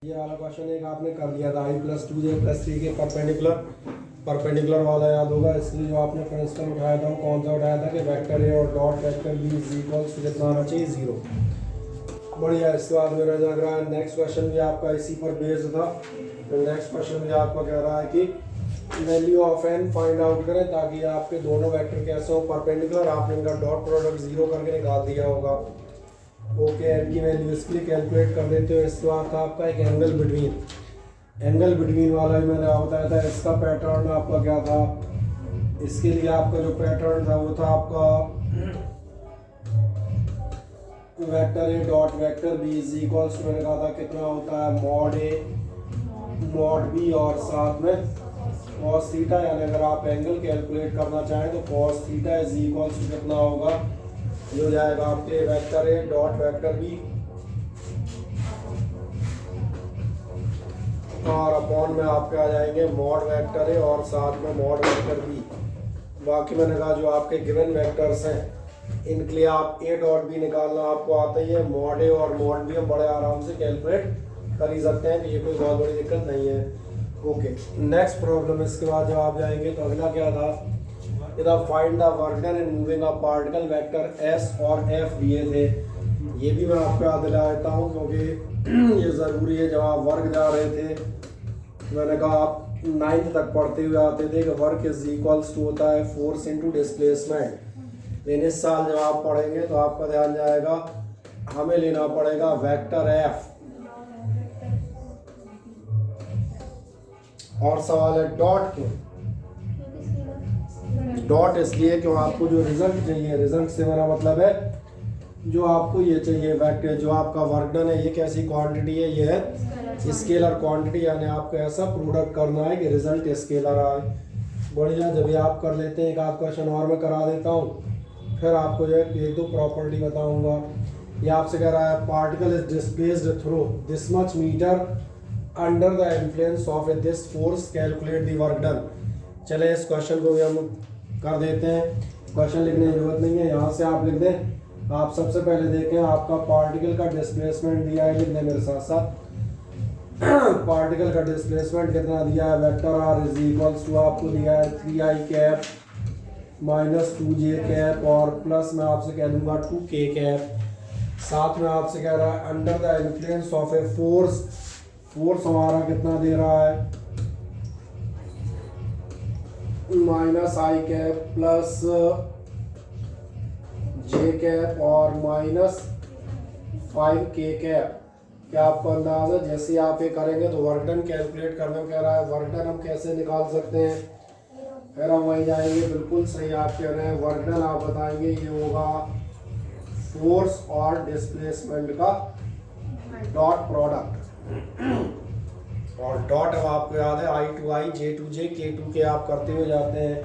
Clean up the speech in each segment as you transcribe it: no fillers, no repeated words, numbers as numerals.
ये वाला क्वेश्चन एक आपने कर लिया था i+2j+3 के परपेंडिकुलर वाला याद होगा। इसलिए जो आपने प्रिंसिपल उठाया था वो कौन सा उठाया था कि वेक्टर ए और dot vector B is equals to कितना आना चाहिए 0। बढ़िया। इसके बाद मेरा लग रहा है नेक्स्ट क्वेश्चन भी आपका इसी पर बेस्ड था। तो नेक्स्ट क्वेश्चन भी आपका कह रहा है कि value of N find out करें ताकि आपके दोनों वेक्टर कैसे हो परपेंडिकुलर। आपने इनका डॉट प्रोडक्ट 0 करके निकाल दिया होगा। ओके, एन की वैल्यू इसके लिए कैलकुलेट कर देते हो। इसके बाद था आपका एक एंगल बिटवीन वाला भी मैंने आपको बताया था। इसका पैटर्न आपका क्या था, इसके लिए आपका जो पैटर्न था वो था आपका vector A dot vector B is equals to मैंने कहा था कितना होता है मॉड ए मॉड बी और साथ में कॉस थीटा। यानी अगर आप एंगल कैलकुलेट करना चाहें तो cos theta is equals to कितना होगा, ये हो जाएगा आपके vector A dot vector B और अपॉन में आपके आ जाएंगे मॉड वेक्टर ए और साथ में मॉड वेक्टर बी। बाकी मैंने कहा जो आपके गिवन वेक्टर्स हैं इनके लिए आप ए डॉट बी निकालना आपको आता ही है। मॉड ए और मॉड बी हम बड़े आराम से कैलकुलेट कर ही सकते हैं, कि ये कोई बहुत बड़ी दिक्कत नहीं है। Okay, next problem. इसके बाद जब आप जाएंगे तो अगला क्या था, इधर find the work done in moving a particle vector S और एफ दिए थे। ये भी मैं आपको याद दिला देता हूँ क्योंकि ये ज़रूरी है। जब आप वर्क जा रहे थे मैंने कहा आप 9th तक पढ़ते हुए आते थे कि वर्क इज इक्वल्स टू होता है फोर्स इनटू डिस्प्लेसमेंट। लेकिन इस साल जब आप पढ़ेंगे तो आपका ध्यान जाएगा हमें लेना पड़ेगा वेक्टर एफ। और सवाल है डॉट क्यों। डॉट इसलिए क्यों आपको जो रिजल्ट चाहिए, रिजल्ट से मेरा मतलब है जो आपको ये चाहिए वेक्टर, जो आपका वर्क डन है ये कैसी क्वांटिटी है, ये है स्केलर क्वांटिटी। यानी आपको ऐसा प्रोडक्ट करना है कि रिजल्ट स्केलर आए। बढ़िया। जब ये आप कर लेते हैं एक आध क्वेश्चन और मैं करा देता हूँ, फिर आपको जो है एक दो प्रॉपर्टी बताऊंगा। ये आपसे कह रहा है particle is displaced through this much meter under the influence of this force calculate the work done. चले इस क्वेश्चन को भी हम कर देते हैं। क्वेश्चन लिखने की जरूरत नहीं है, यहाँ से आप लिख दें। आप सबसे पहले देखें आपका पार्टिकल का डिस्प्लेसमेंट दिया है, लिख दें मेरे साथ साथ। पार्टिकल का डिस्प्लेसमेंट कितना दिया है, vector R is equals to आपको दिया है 3i cap minus 2j cap और प्लस मैं आपसे कह दूंगा 2k कैप। साथ में आपसे कह रहा है under the influence of a force. Force हमारा कितना दे रहा है minus i cap plus j cap और माइनस 5k कैप। क्या आपको अंदाज़ है जैसे आप ये करेंगे तो वर्क डन कैलकुलेट करने को कह रहा है। वर्क डन हम कैसे निकाल सकते हैं, फिर हम वहीं जाएंगे। बिल्कुल सही आप कह रहे हैं। वर्क डन आप बताएंगे ये होगा फोर्स और डिस्प्लेसमेंट का डॉट प्रोडक्ट। और डॉट अब आपको याद है i2i j2j k2k आप करते हुए जाते हैं।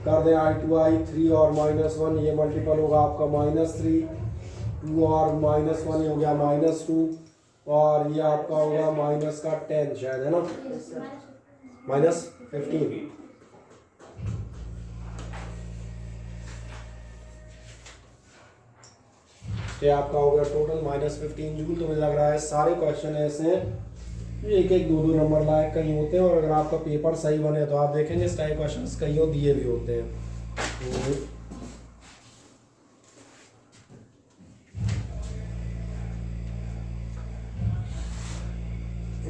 कर दें i2i 3 और -1, ये मल्टीपल होगा आपका -3, 2 और -1 ये हो गया -2 और ये आपका होगा माइनस का 10 शायद, है ना, -15। ये आपका हो गया टोटल -15 जूल। तो मुझे लग रहा है सारे क्वेश्चन ऐसे हैं एक एक दो दो नंबर लायक कहीं होते हैं और अगर आपका पेपर सही बने तो आप देखेंगे इस टाइप क्वेश्चंस कहीं दिए भी होते हैं।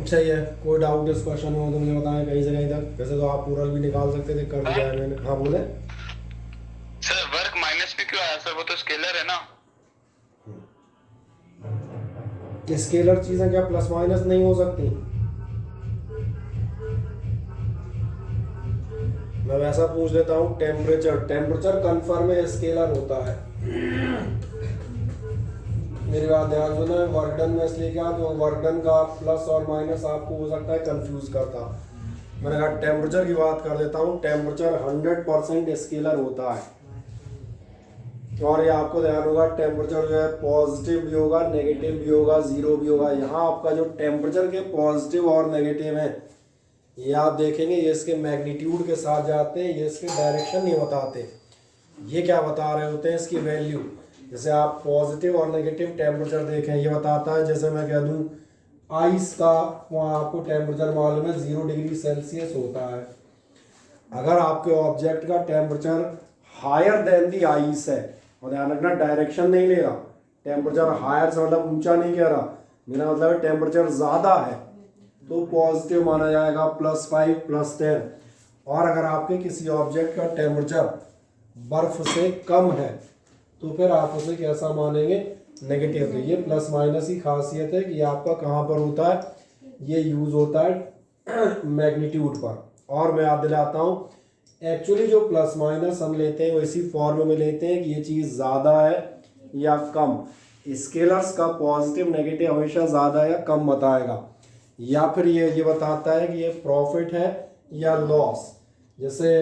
सही है। कोई डाउट इस क्वेश्चन में हो तो मुझे बताएं कहीं से कहीं तक। वैसे तो आप पूरा भी निकाल सकते थे, कर दिया है मैंने। हाँ बोले सर, वर्क माइनस पे क्यों आया सर, वो तो स्केलर है ना। स्केलर चीजें क्या प्लस माइनस नहीं हो सकती। मैं वैसा पूछ लेता हूँ टेम्परेचर कंफर्म है स्केलर होता है। मेरी बात ध्यान सुना। वर्क डन में इसलिए क्या, जो वर्क डन का प्लस और माइनस आपको हो सकता है कंफ्यूज करता। मैंने कहा टेम्परेचर की बात कर लेता हूँ। टेम्परेचर 100% स्केलर होता है और ये आपको ध्यान होगा टेम्परेचर जो है पॉजिटिव भी होगा नेगेटिव भी होगा जीरो भी होगा। यहाँ आपका जो टेम्परेचर के पॉजिटिव और नेगेटिव हैं ये आप देखेंगे ये इसके मैग्नीट्यूड के साथ जाते हैं, ये इसके डायरेक्शन नहीं बताते। ये क्या बता रहे होते हैं, इसकी वैल्यू। जैसे आप पॉजिटिव और नेगेटिव टेम्परेचर देखें, ये बताता है जैसे मैं कह दूं आइस का वहाँ आपको टेम्परेचर मालूम है 0 डिग्री सेल्सियस होता है। अगर आपके ऑब्जेक्ट का टेम्परेचर हायर देन दी आइस है, और ध्यान रखना डायरेक्शन नहीं ले रहा, टेम्परेचर हायर से मतलब ऊंचा नहीं कह रहा, मेरा मतलब है टेम्परेचर ज़्यादा है तो पॉजिटिव माना जाएगा +5 +10। और अगर आपके किसी ऑब्जेक्ट का टेम्परेचर बर्फ से कम है तो फिर आप उसे कैसा मानेंगे, नेगेटिव। तो ये प्लस माइनस की खासियत है कि आपका कहाँ पर होता है, ये यूज़ होता है मैग्नीट्यूड पर। और मैं याद दिलाता हूँ, एक्चुअली जो प्लस माइनस हम लेते हैं वो इसी फॉर्म में लेते हैं कि ये चीज़ ज़्यादा है या कम। स्केलर्स का पॉजिटिव नेगेटिव हमेशा ज़्यादा या कम बताएगा, या फिर ये बताता है कि ये प्रॉफिट है या लॉस। जैसे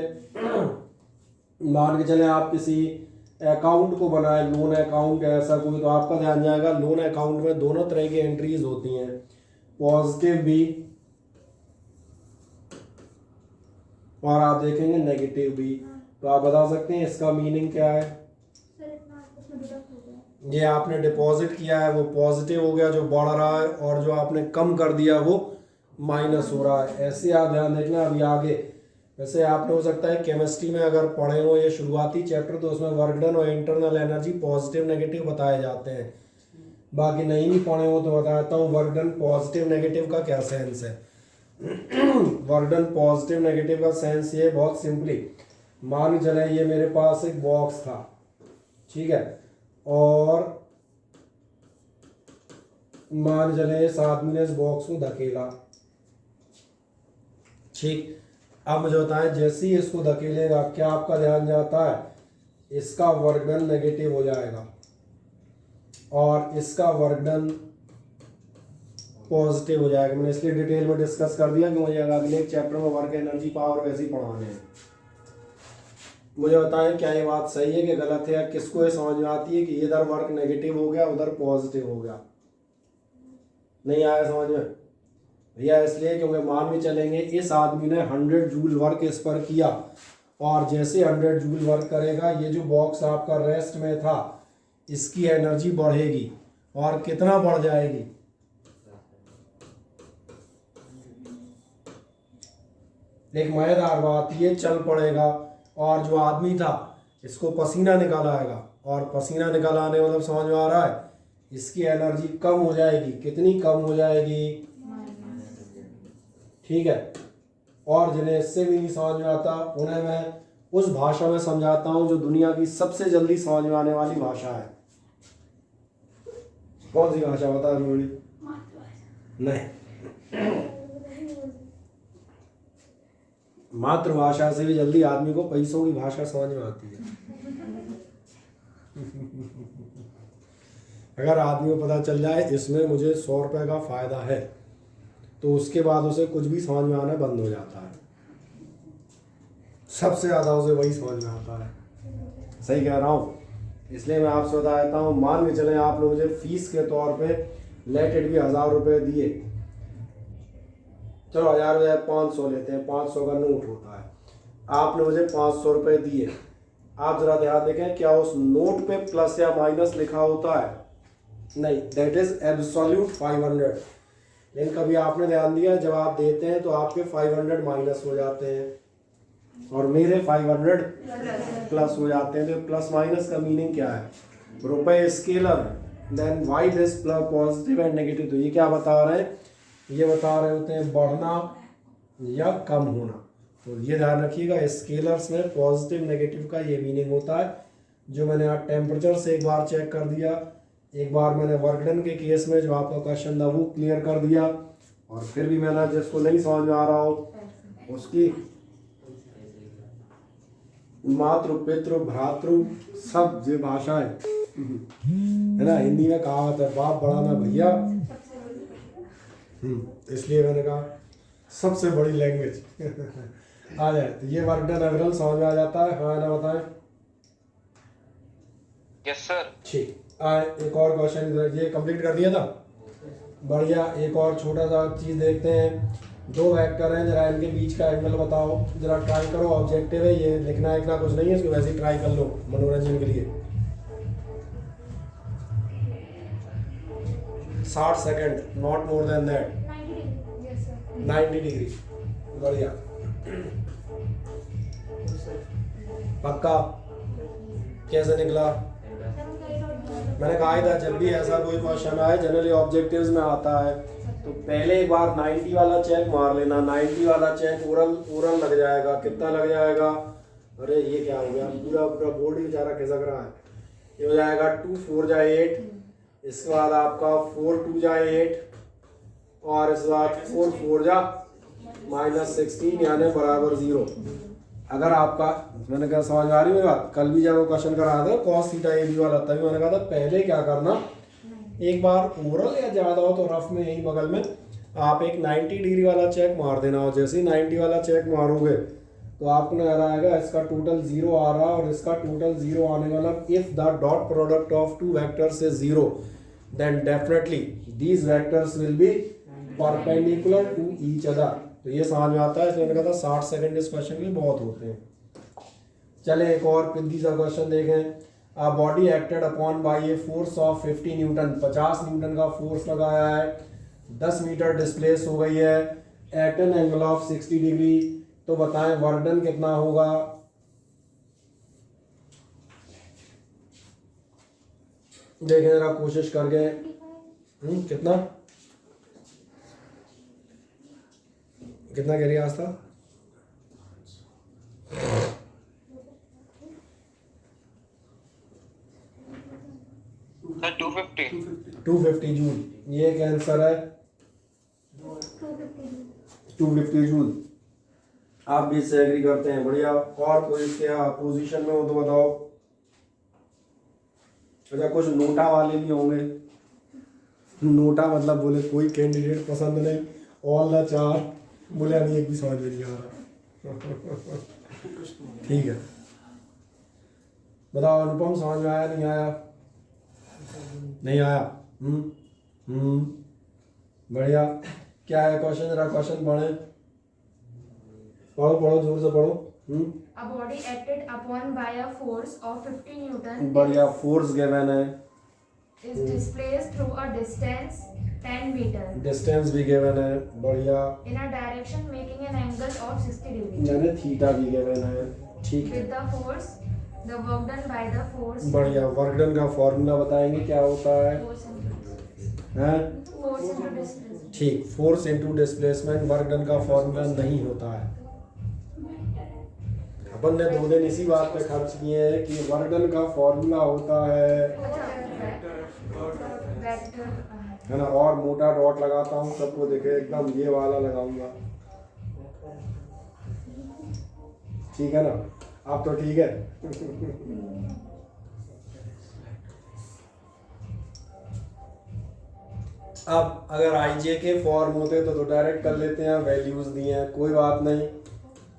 मान के चले आप किसी अकाउंट को बनाए, लोन अकाउंट है ऐसा कोई, तो आपका ध्यान जाएगा लोन अकाउंट में दोनों तरह की एंट्रीज होती हैं, पॉजिटिव भी और आप देखेंगे नेगेटिव भी। तो आप बता सकते हैं इसका मीनिंग क्या है। ये आपने डिपॉजिट किया है वो पॉजिटिव हो गया जो बढ़ रहा है, और जो आपने कम कर दिया वो माइनस हो रहा है। ऐसे आप ध्यान देखना अभी आगे। वैसे आपने हो सकता है केमिस्ट्री में अगर पढ़े हो ये शुरुआती चैप्टर, तो उसमें वर्क डन और इंटरनल एनर्जी पॉजिटिव नेगेटिव बताए जाते हैं। बाकी नहीं भी पढ़े हो तो बताता हूँ वर्क डन पॉजिटिव नेगेटिव का क्या सेंस है। वर्क डन पॉजिटिव नेगेटिव का सेंस ये बहुत सिंपली, मान चले ये मेरे पास एक बॉक्स था, ठीक है, और मान चले इस आदमी ने इस बॉक्स को धकेला, ठीक। अब मुझे बताएं जैसे ही इसको धकेलेगा क्या आपका ध्यान जाता है, इसका वर्क डन नेगेटिव हो जाएगा और इसका वर्क डन पॉजिटिव हो जाएगा। मैंने इसलिए डिटेल में डिस्कस कर दिया कि मुझे अगले एक चैप्टर में वर्क एनर्जी पावर वैसे ही पढ़ाने हैं। मुझे बताएं क्या ये बात सही है कि गलत है, या किसको ये समझ में आती है कि इधर वर्क नेगेटिव हो गया उधर पॉजिटिव हो गया। नहीं आया समझ में भैया? इसलिए क्योंकि मान भी चलेंगे इस आदमी ने 100 जूल वर्क इस पर किया, और जैसे 100 जूल वर्क करेगा ये जो बॉक्स आपका रेस्ट में था इसकी एनर्जी बढ़ेगी, और कितना बढ़ जाएगी, एक मजेदार बात, ये चल पड़ेगा और जो आदमी था इसको पसीना निकल आएगा, और पसीना निकल आने मतलब समझ में आ रहा है इसकी एनर्जी कम हो जाएगी। कितनी कम हो जाएगी, ठीक है। और जिन्हें इससे भी नहीं समझ में आता उन्हें मैं उस भाषा में समझाता हूँ जो दुनिया की सबसे जल्दी समझ में आने वाली भाषा है। कौन सी भाषा बता रही? नहीं, मातृभाषा से भी जल्दी आदमी को पैसों की भाषा समझ में आती है। अगर आदमी को पता चल जाए इसमें मुझे 100 रुपये का फायदा है तो उसके बाद उसे कुछ भी समझ में आना बंद हो जाता है। सबसे ज़्यादा उसे वही समझ में आता है। सही कह रहा हूँ? इसलिए मैं आपसे बता देता हूँ, मान के चलें आपने मुझे फीस के तौर पे लेट इट भी 1000 रुपये दिए, चलो 1000 बजाय 500 लेते हैं, 500 का नोट होता है, आपने मुझे 500 रुपये दिए। आप जरा ध्यान देखें क्या उस नोट पे प्लस या माइनस लिखा होता है? नहीं, दैट इज एब्सोल्यूट 500। लेकिन कभी आपने ध्यान दिया जब आप देते हैं तो आपके 500 माइनस हो जाते हैं और मेरे 500 प्लस हो जाते हैं। तो प्लस माइनस का मीनिंग क्या है? रुपए scalar, then why this plus positive and negative. तो ये क्या बता रहे हैं? ये बता रहे होते हैं बढ़ना या कम होना। तो ये ध्यान रखिएगा, स्केलर्स में पॉजिटिव नेगेटिव का ये मीनिंग होता है। जो मैंने आज टेम्परेचर से एक बार चेक कर दिया, एक बार मैंने वर्क डन के केस में जो आपका क्वेश्चन था वो क्लियर कर दिया, और फिर भी मैंने जिसको नहीं समझ में आ रहा हो उसकी मातृ पितृ भ्रातृ सब जो भाषा है ना, हिंदी में कहावत है बाप बड़ा ना भैया, इसलिए मैंने कहा सबसे बड़ी लैंग्वेज आ जाए। तो ये वर्क डन एवरल समझ में आ जाता है? हाँ ना, बताएं। Yes sir. ठीक, एक और क्वेश्चन ये कंप्लीट कर दिया था, बढ़िया। एक और छोटा सा चीज़ देखते हैं। दो वेक्टर हैं, जरा इनके बीच का एंगल बताओ, जरा ट्राई करो। ऑब्जेक्टिव है ये, लिखना लिखना कुछ नहीं है, इसको वैसे ही ट्राई कर लो मनोरंजन के लिए। 60 second, not more than that. 90 degree. Yes sir. 90 degree, बढ़िया। पक्का? कैसे निकला? मैंने कहा ही था जब भी ऐसा कोई क्वेश्चन आए जनरली ऑब्जेक्टिव्स में आता है तो पहले एक बार 90 वाला चेक मार लेना। 90 वाला चेक ओरल लग जाएगा। कितना लग जाएगा? अरे ये क्या हो गया, पूरा पूरा बोर्ड ही बेचारा खिसक रहा है। ये हो जाएगा 2 4 जा 8, इसके बाद आपका 4 2 जा 8 और इसके बाद 4 4 जा -16 यानी बराबर 0। अगर आपका, मैंने कहा समझ आ रही मेरी बात? कल भी जब वो क्वेश्चन करा था cos थीटा ए बी वाला, तभी मैंने कहा था पहले क्या करना, एक बार ओरल या ज़्यादा हो तो रफ में यही बगल में आप एक 90 डिग्री वाला चेक मार देना। और जैसे ही 90 वाला चेक मारोगे तो आपको नजर आएगा इसका टोटल 0 आ रहा और इसका टोटल 0 आने वाला। If the dot product of two vectors is 0 then definitely these vectors will be perpendicular to each other. तो ये समझ में आता है, इसलिए मैंने कहा था 60 सेकंड इस क्वेश्चन के लिए बहुत होते हैं। चले एक और पिद्दी सा क्वेश्चन देखें। A body acted upon by a force of 50 newton, 50 newton का फोर्स लगाया है, 10 मीटर डिस्प्लेस हो गई है at an angle of 60 degree. तो बताएं वर्क डन कितना होगा? देखें जरा कोशिश करके। कितना कितना कह रही है आस्था? सर 250। 250 जूल ये एक आंसर है। 250 जूल आप भी इससे एग्री करते हैं, बढ़िया। और कोई इसके पोजीशन में हो तो बताओ। अच्छा कुछ नोटा वाले भी होंगे। नोटा मतलब बोले कोई कैंडिडेट पसंद नहीं, ऑल द 4 बोले अभी एक भी समझ में नहीं आ रहा। ठीक है बताओ अनुपम, समझ में आया नहीं आया? नहीं आया? बढ़िया। क्या है क्वेश्चन? जरा क्वेश्चन पढ़े, पढ़ो पढ़ो जोर से पढ़ो। A body acted upon by a force of 50 Newton बढ़िया, फोर्स गिवन है, is displaced through a distance 10 meter distance भी गिवन है, बढ़िया। in a direction making an angle of 60 degree. मैंने थीटा भी गिवन है, ठीक है। With the force, the work done by the force. बढ़िया। वर्क डन का फॉर्मूला बताएंगे क्या होता है? Force into हैं? force into distance. ठीक, force into displacement work done का फॉर्मूला नहीं होता है। अपन ने 2 दिन इसी बात पे खर्च किए हैं कि वर्क डन का फॉर्मूला होता है, Vector. है ना। और मोटा डॉट लगाता हूँ सबको दिखे, एकदम ये वाला लगाऊंगा, ठीक है ना। आप तो ठीक है। अब अगर आईजे के फॉर्म होते तो डायरेक्ट कर लेते हैं, वैल्यूज दिए हैं, कोई बात नहीं।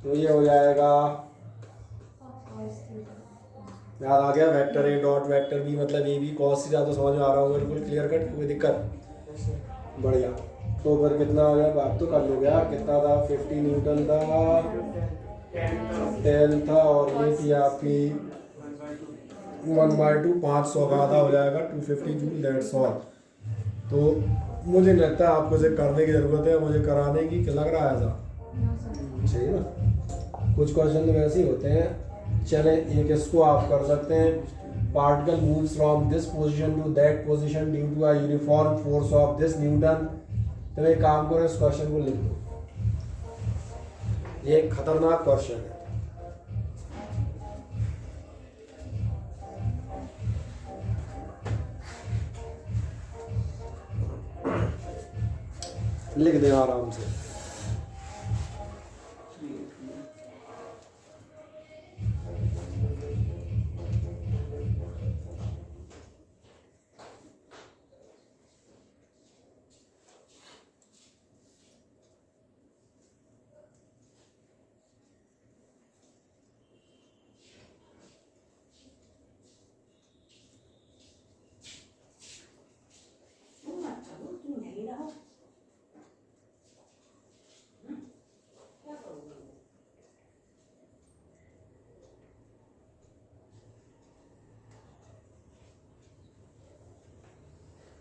तो ये हो जाएगा, याद आ गया, vector A dot vector B मतलब ए बी कॉस थीटा। तो समझ में आ रहा होगा बिल्कुल क्लियर कट, कोई दिक्कत? बढ़िया। तो फिर कितना हो गया? बात तो कर लो गया, कितना था? 50 न्यूटन था, 10 था और ये थी आपकी 1/2, 500 का आधा हो जाएगा 250 जूल, दैट्स ऑल। तो मुझे नहीं लगता आपको इसे करने की ज़रूरत है, मुझे कराने की लग रहा है ऐसा, सही ना। कुछ क्वेश्चन तो वैसे ही होते हैं। चले एक इसको आप कर सकते हैं। Particle moves from this position to that position due to a uniform force of this newton. तो एक काम करो, इस क्वेश्चन को लिख दो, ये एक खतरनाक क्वेश्चन है। लिख दे आराम से।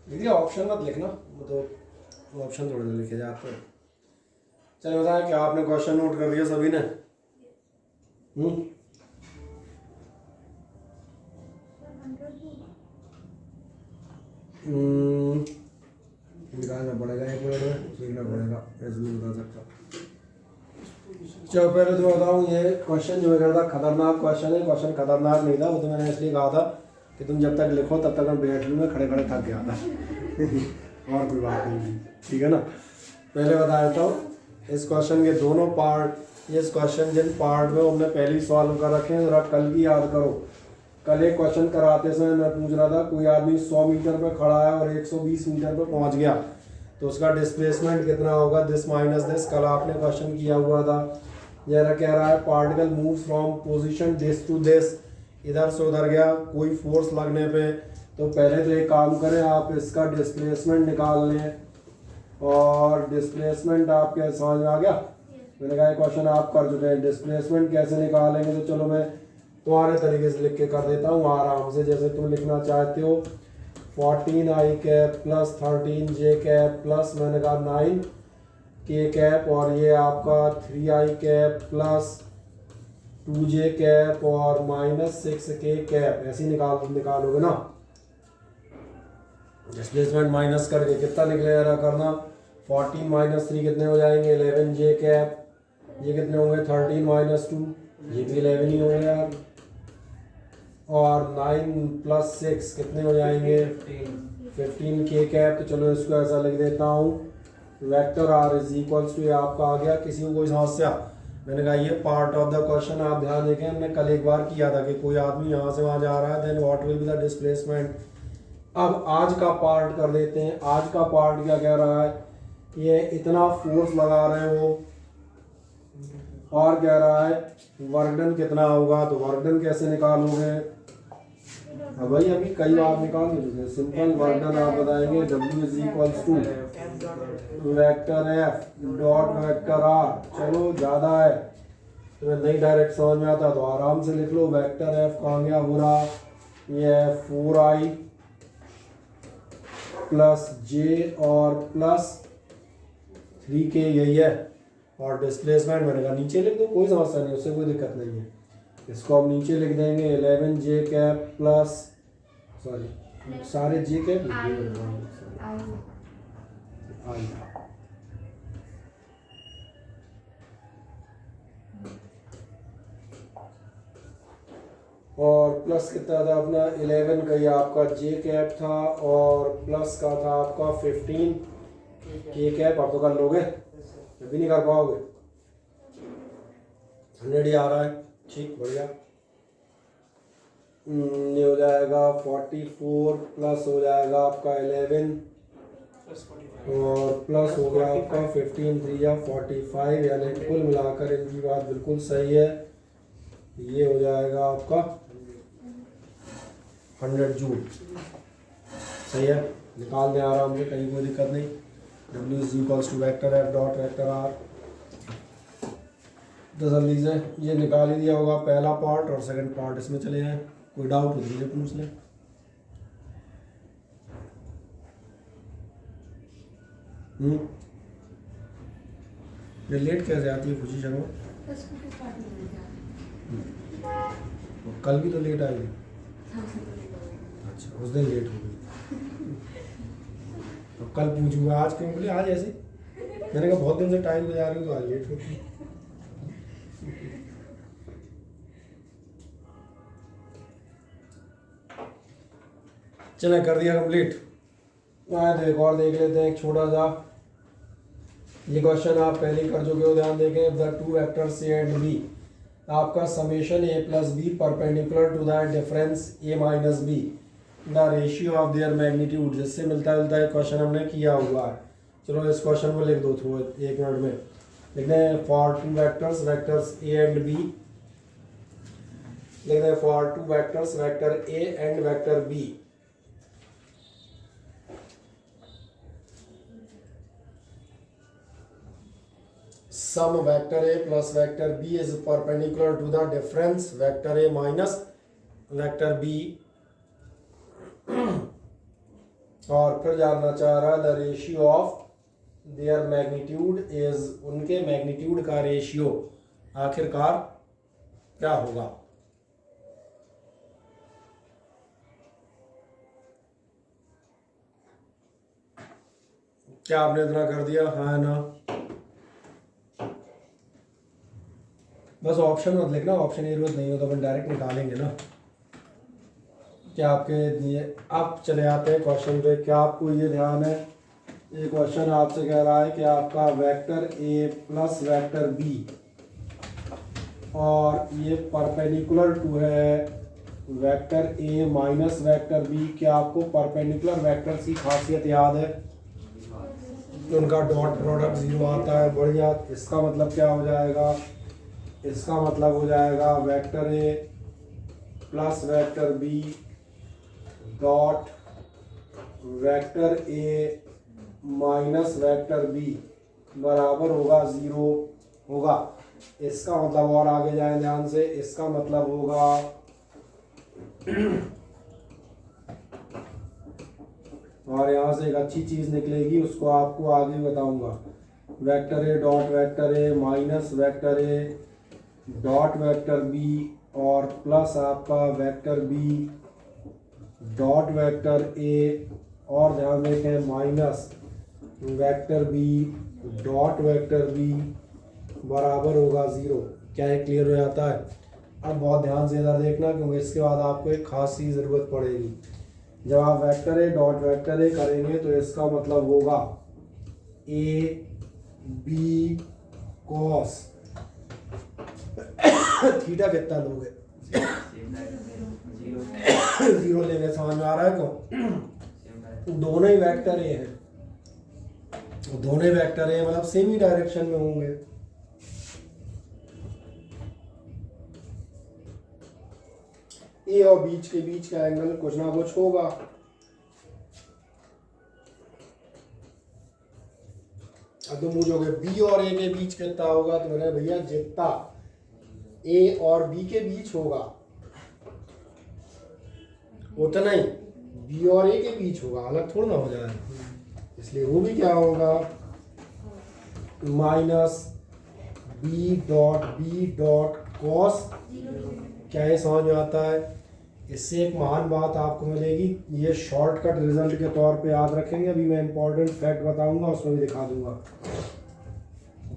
दीदी ऑप्शन मत लिखना, तो ऑप्शन थोड़े ना लिखे जाते हैं। चलिए बताएं क्या आपने क्वेश्चन नोट कर लिया सभी ने? निकालना पड़ेगा, एक मिनट में सीखना पड़ेगा, ऐसे नहीं बता सकता। चलो पहले तो बताऊँ, ये क्वेश्चन जो है था खतरनाक क्वेश्चन है। क्वेश्चन खतरनाक नहीं था, वो तो मैंने इसलिए कहा था कि तुम जब तक लिखो तब तक मैं बैठ लूँगा, खड़े खड़े थक गया था और कोई बात नहीं, ठीक है ना। पहले बता देता हूँ इस क्वेश्चन के दोनों पार्ट। इस क्वेश्चन जिन पार्ट में हमने पहले ही सॉल्व कर रखे हैं, ज़रा कल की याद करो। कल एक क्वेश्चन कराते समय मैं पूछ रहा था, कोई आदमी 100 मीटर पे खड़ा है और 120 मीटर पे पहुंच गया तो उसका डिस्प्लेसमेंट कितना होगा, दिस माइनस दिस। कल आपने क्वेश्चन किया हुआ था। जरा कह रहा है particle move from position this to this, इधर से उधर गया कोई फोर्स लगने पे। तो पहले तो एक काम करें, आप इसका डिस्प्लेसमेंट निकाल लें। और डिस्प्लेसमेंट आपके समझ में आ गया? मैंने कहा क्वेश्चन आप कर चुके हैं, डिस्प्लेसमेंट कैसे निकालेंगे। तो चलो मैं तुम्हारे तरीके से लिख के कर देता हूँ आराम से, जैसे तुम लिखना चाहते हो। 14i cap plus 13j cap plus मैंने कहा 9k कैप, और ये आपका 3i cap plus 2j cap और माइनस 6k कैप, ऐसे ही निकालोगे ना। डिस्प्लेसमेंट माइनस करके कितना निकलेगा करना, 14 माइनस 3 कितने हो जाएंगे, 11j कैप। ये कितने होंगे, 13 माइनस 2, ये भी 11 ही होंगे यार। और 9 प्लस 6 कितने हो जाएंगे, 15k कैप। तो चलो इसको ऐसा लिख देता हूँ, vector R is equals to, आपका आ गया। किसी को कोई समस्या? मैंने कहा ये पार्ट ऑफ द क्वेश्चन आप ध्यान देखें, हमने कल एक बार किया था कि कोई आदमी यहाँ से वहाँ जा रहा है, then what will be the displacement. अब आज का पार्ट कर देते हैं। आज का पार्ट क्या कह रहा है, ये इतना फोर्स लगा रहे हैं वो, और कह रहा है वर्क डन कितना होगा। तो वर्क डन कैसे निकालोगे? अब भाई अभी कई बार निकाल दीजिए। सिंपल वर्क डन आप बताएंगे, W is equals to vector F dot vector R। चलो ज़्यादा है तुम्हें नहीं डायरेक्ट समझ में आता तो आराम से लिख लो। वेक्टर F कहाँ गया पूरा, ये 4i प्लस j और प्लस 3k, यही है। और डिस्प्लेसमेंट मैंने कहा नीचे लिख दो, कोई समस्या नहीं, उससे कोई दिक्कत नहीं है। इसको हम नीचे लिख देंगे 11j कैप प्लस, सॉरी सारे j कैप लिख देंगे, और प्लस कितना था अपना 11 का, ये आपका j कैप था, और प्लस का था आपका 15k कैप। आप तो कर लोगे, अभी नहीं कर पाओगे, 100 ही आ रहा है, ठीक बढ़िया। ये हो जाएगा 44 प्लस हो जाएगा आपका 11 और प्लस हो गया आपका 15 3 या 45, यानी कुल मिलाकर इनकी बात बिल्कुल सही है। ये हो जाएगा आपका 100 जूल, सही है। निकाल दें आराम से, कहीं कोई दिक्कत नहीं। W is equals to vector F dot vector R। तो जल्दी से ये निकाल ही दिया होगा पहला पार्ट, और सेकंड पार्ट इसमें चले जाएं। कोई डाउट हो तो पूछ लें। ये लेट कैसे आती है खुशी शर्मा? कल भी तो लेट आई थी। अच्छा, उस दिन लेट हो गई। तो कल पूछूंगा, आज क्यों बोले आज ऐसे? मैंने कहा बहुत दिन से टाइम गुजार रही हूँ तो आज लेट होगी। चलो कर दिया कंप्लीट। आए तो एक और देख लेते हैं, एक छोटा सा। ये क्वेश्चन आप पहले ही कर चुके हो, ध्यान देखें। The two vectors A and B, आपका summation A plus B perpendicular to the difference A minus B, the ratio of their magnitude, जिससे मिलता जुलता है क्वेश्चन हमने किया हुआ है। चलो इस क्वेश्चन को लिख दो थ्रू, एक मिनट में लिख दें। For two vectors, vectors A and B, लिख दें for two vectors, vector A and vector B, sum vector a plus vector b is perpendicular to the difference vector a minus vector b और फिर जानना चाह रहा है the ratio of their magnitude is, उनके magnitude का ratio आखिरकार क्या होगा। क्या आपने इतना कर दिया, हाँ ना? बस ऑप्शन मत लिखना, ऑप्शन की जरूरत नहीं हो तो अपन डायरेक्ट निकालेंगे ना। क्या आपके दिए, अब चले आते हैं क्वेश्चन पे। क्या आपको ये ध्यान है, ये क्वेश्चन आपसे कह रहा है कि आपका vector A plus vector B और ये परपेंडिकुलर टू है vector A minus vector B. क्या आपको परपेंडिकुलर वेक्टर्स की खासियत याद है? उनका डॉट प्रोडक्ट 0 आता है। बढ़िया। इसका मतलब क्या हो जाएगा? इसका मतलब हो जाएगा vector A plus vector B dot vector A minus vector B बराबर होगा 0 होगा। इसका मतलब, और आगे जाए ध्यान से, इसका मतलब होगा और यहाँ से एक अच्छी चीज निकलेगी, उसको आपको आगे बताऊंगा। Vector A dot vector A minus vector A dot vector B और प्लस आपका vector B dot vector A और ध्यान देखें minus vector B dot vector B बराबर होगा 0। क्या है, क्लियर हो जाता है? अब बहुत ध्यान से इधर देखना, क्योंकि इसके बाद आपको एक खास सी ज़रूरत पड़ेगी। जब आप वेक्टर ए डॉट वेक्टर ए करेंगे तो इसका मतलब होगा ए बी कॉस थीटा कितना लोगे? 0 लेने समझ में आ रहा है को? दोनों ही वेक्टर ए हैं, दोनों ही वेक्टर ए मतलब सेम ही डायरेक्शन में होंगे। ए और बीच के बीच का एंगल कुछ ना कुछ होगा। अब तुम पूछोगे बी और ए के बीच कितना होगा, तो मैंने भैया जितना ए और बी के बीच होगा उतना ही बी और ए के बीच होगा, अलग थोड़ा ना हो जाएगा। इसलिए वो भी क्या होगा, माइनस बी डॉट कॉस। क्या ये समझ में आता है? इससे एक महान बात आपको मिलेगी, ये शॉर्टकट रिजल्ट के तौर पे याद रखेंगे। अभी मैं इंपॉर्टेंट फैक्ट बताऊंगा, उसमें भी दिखा दूंगा।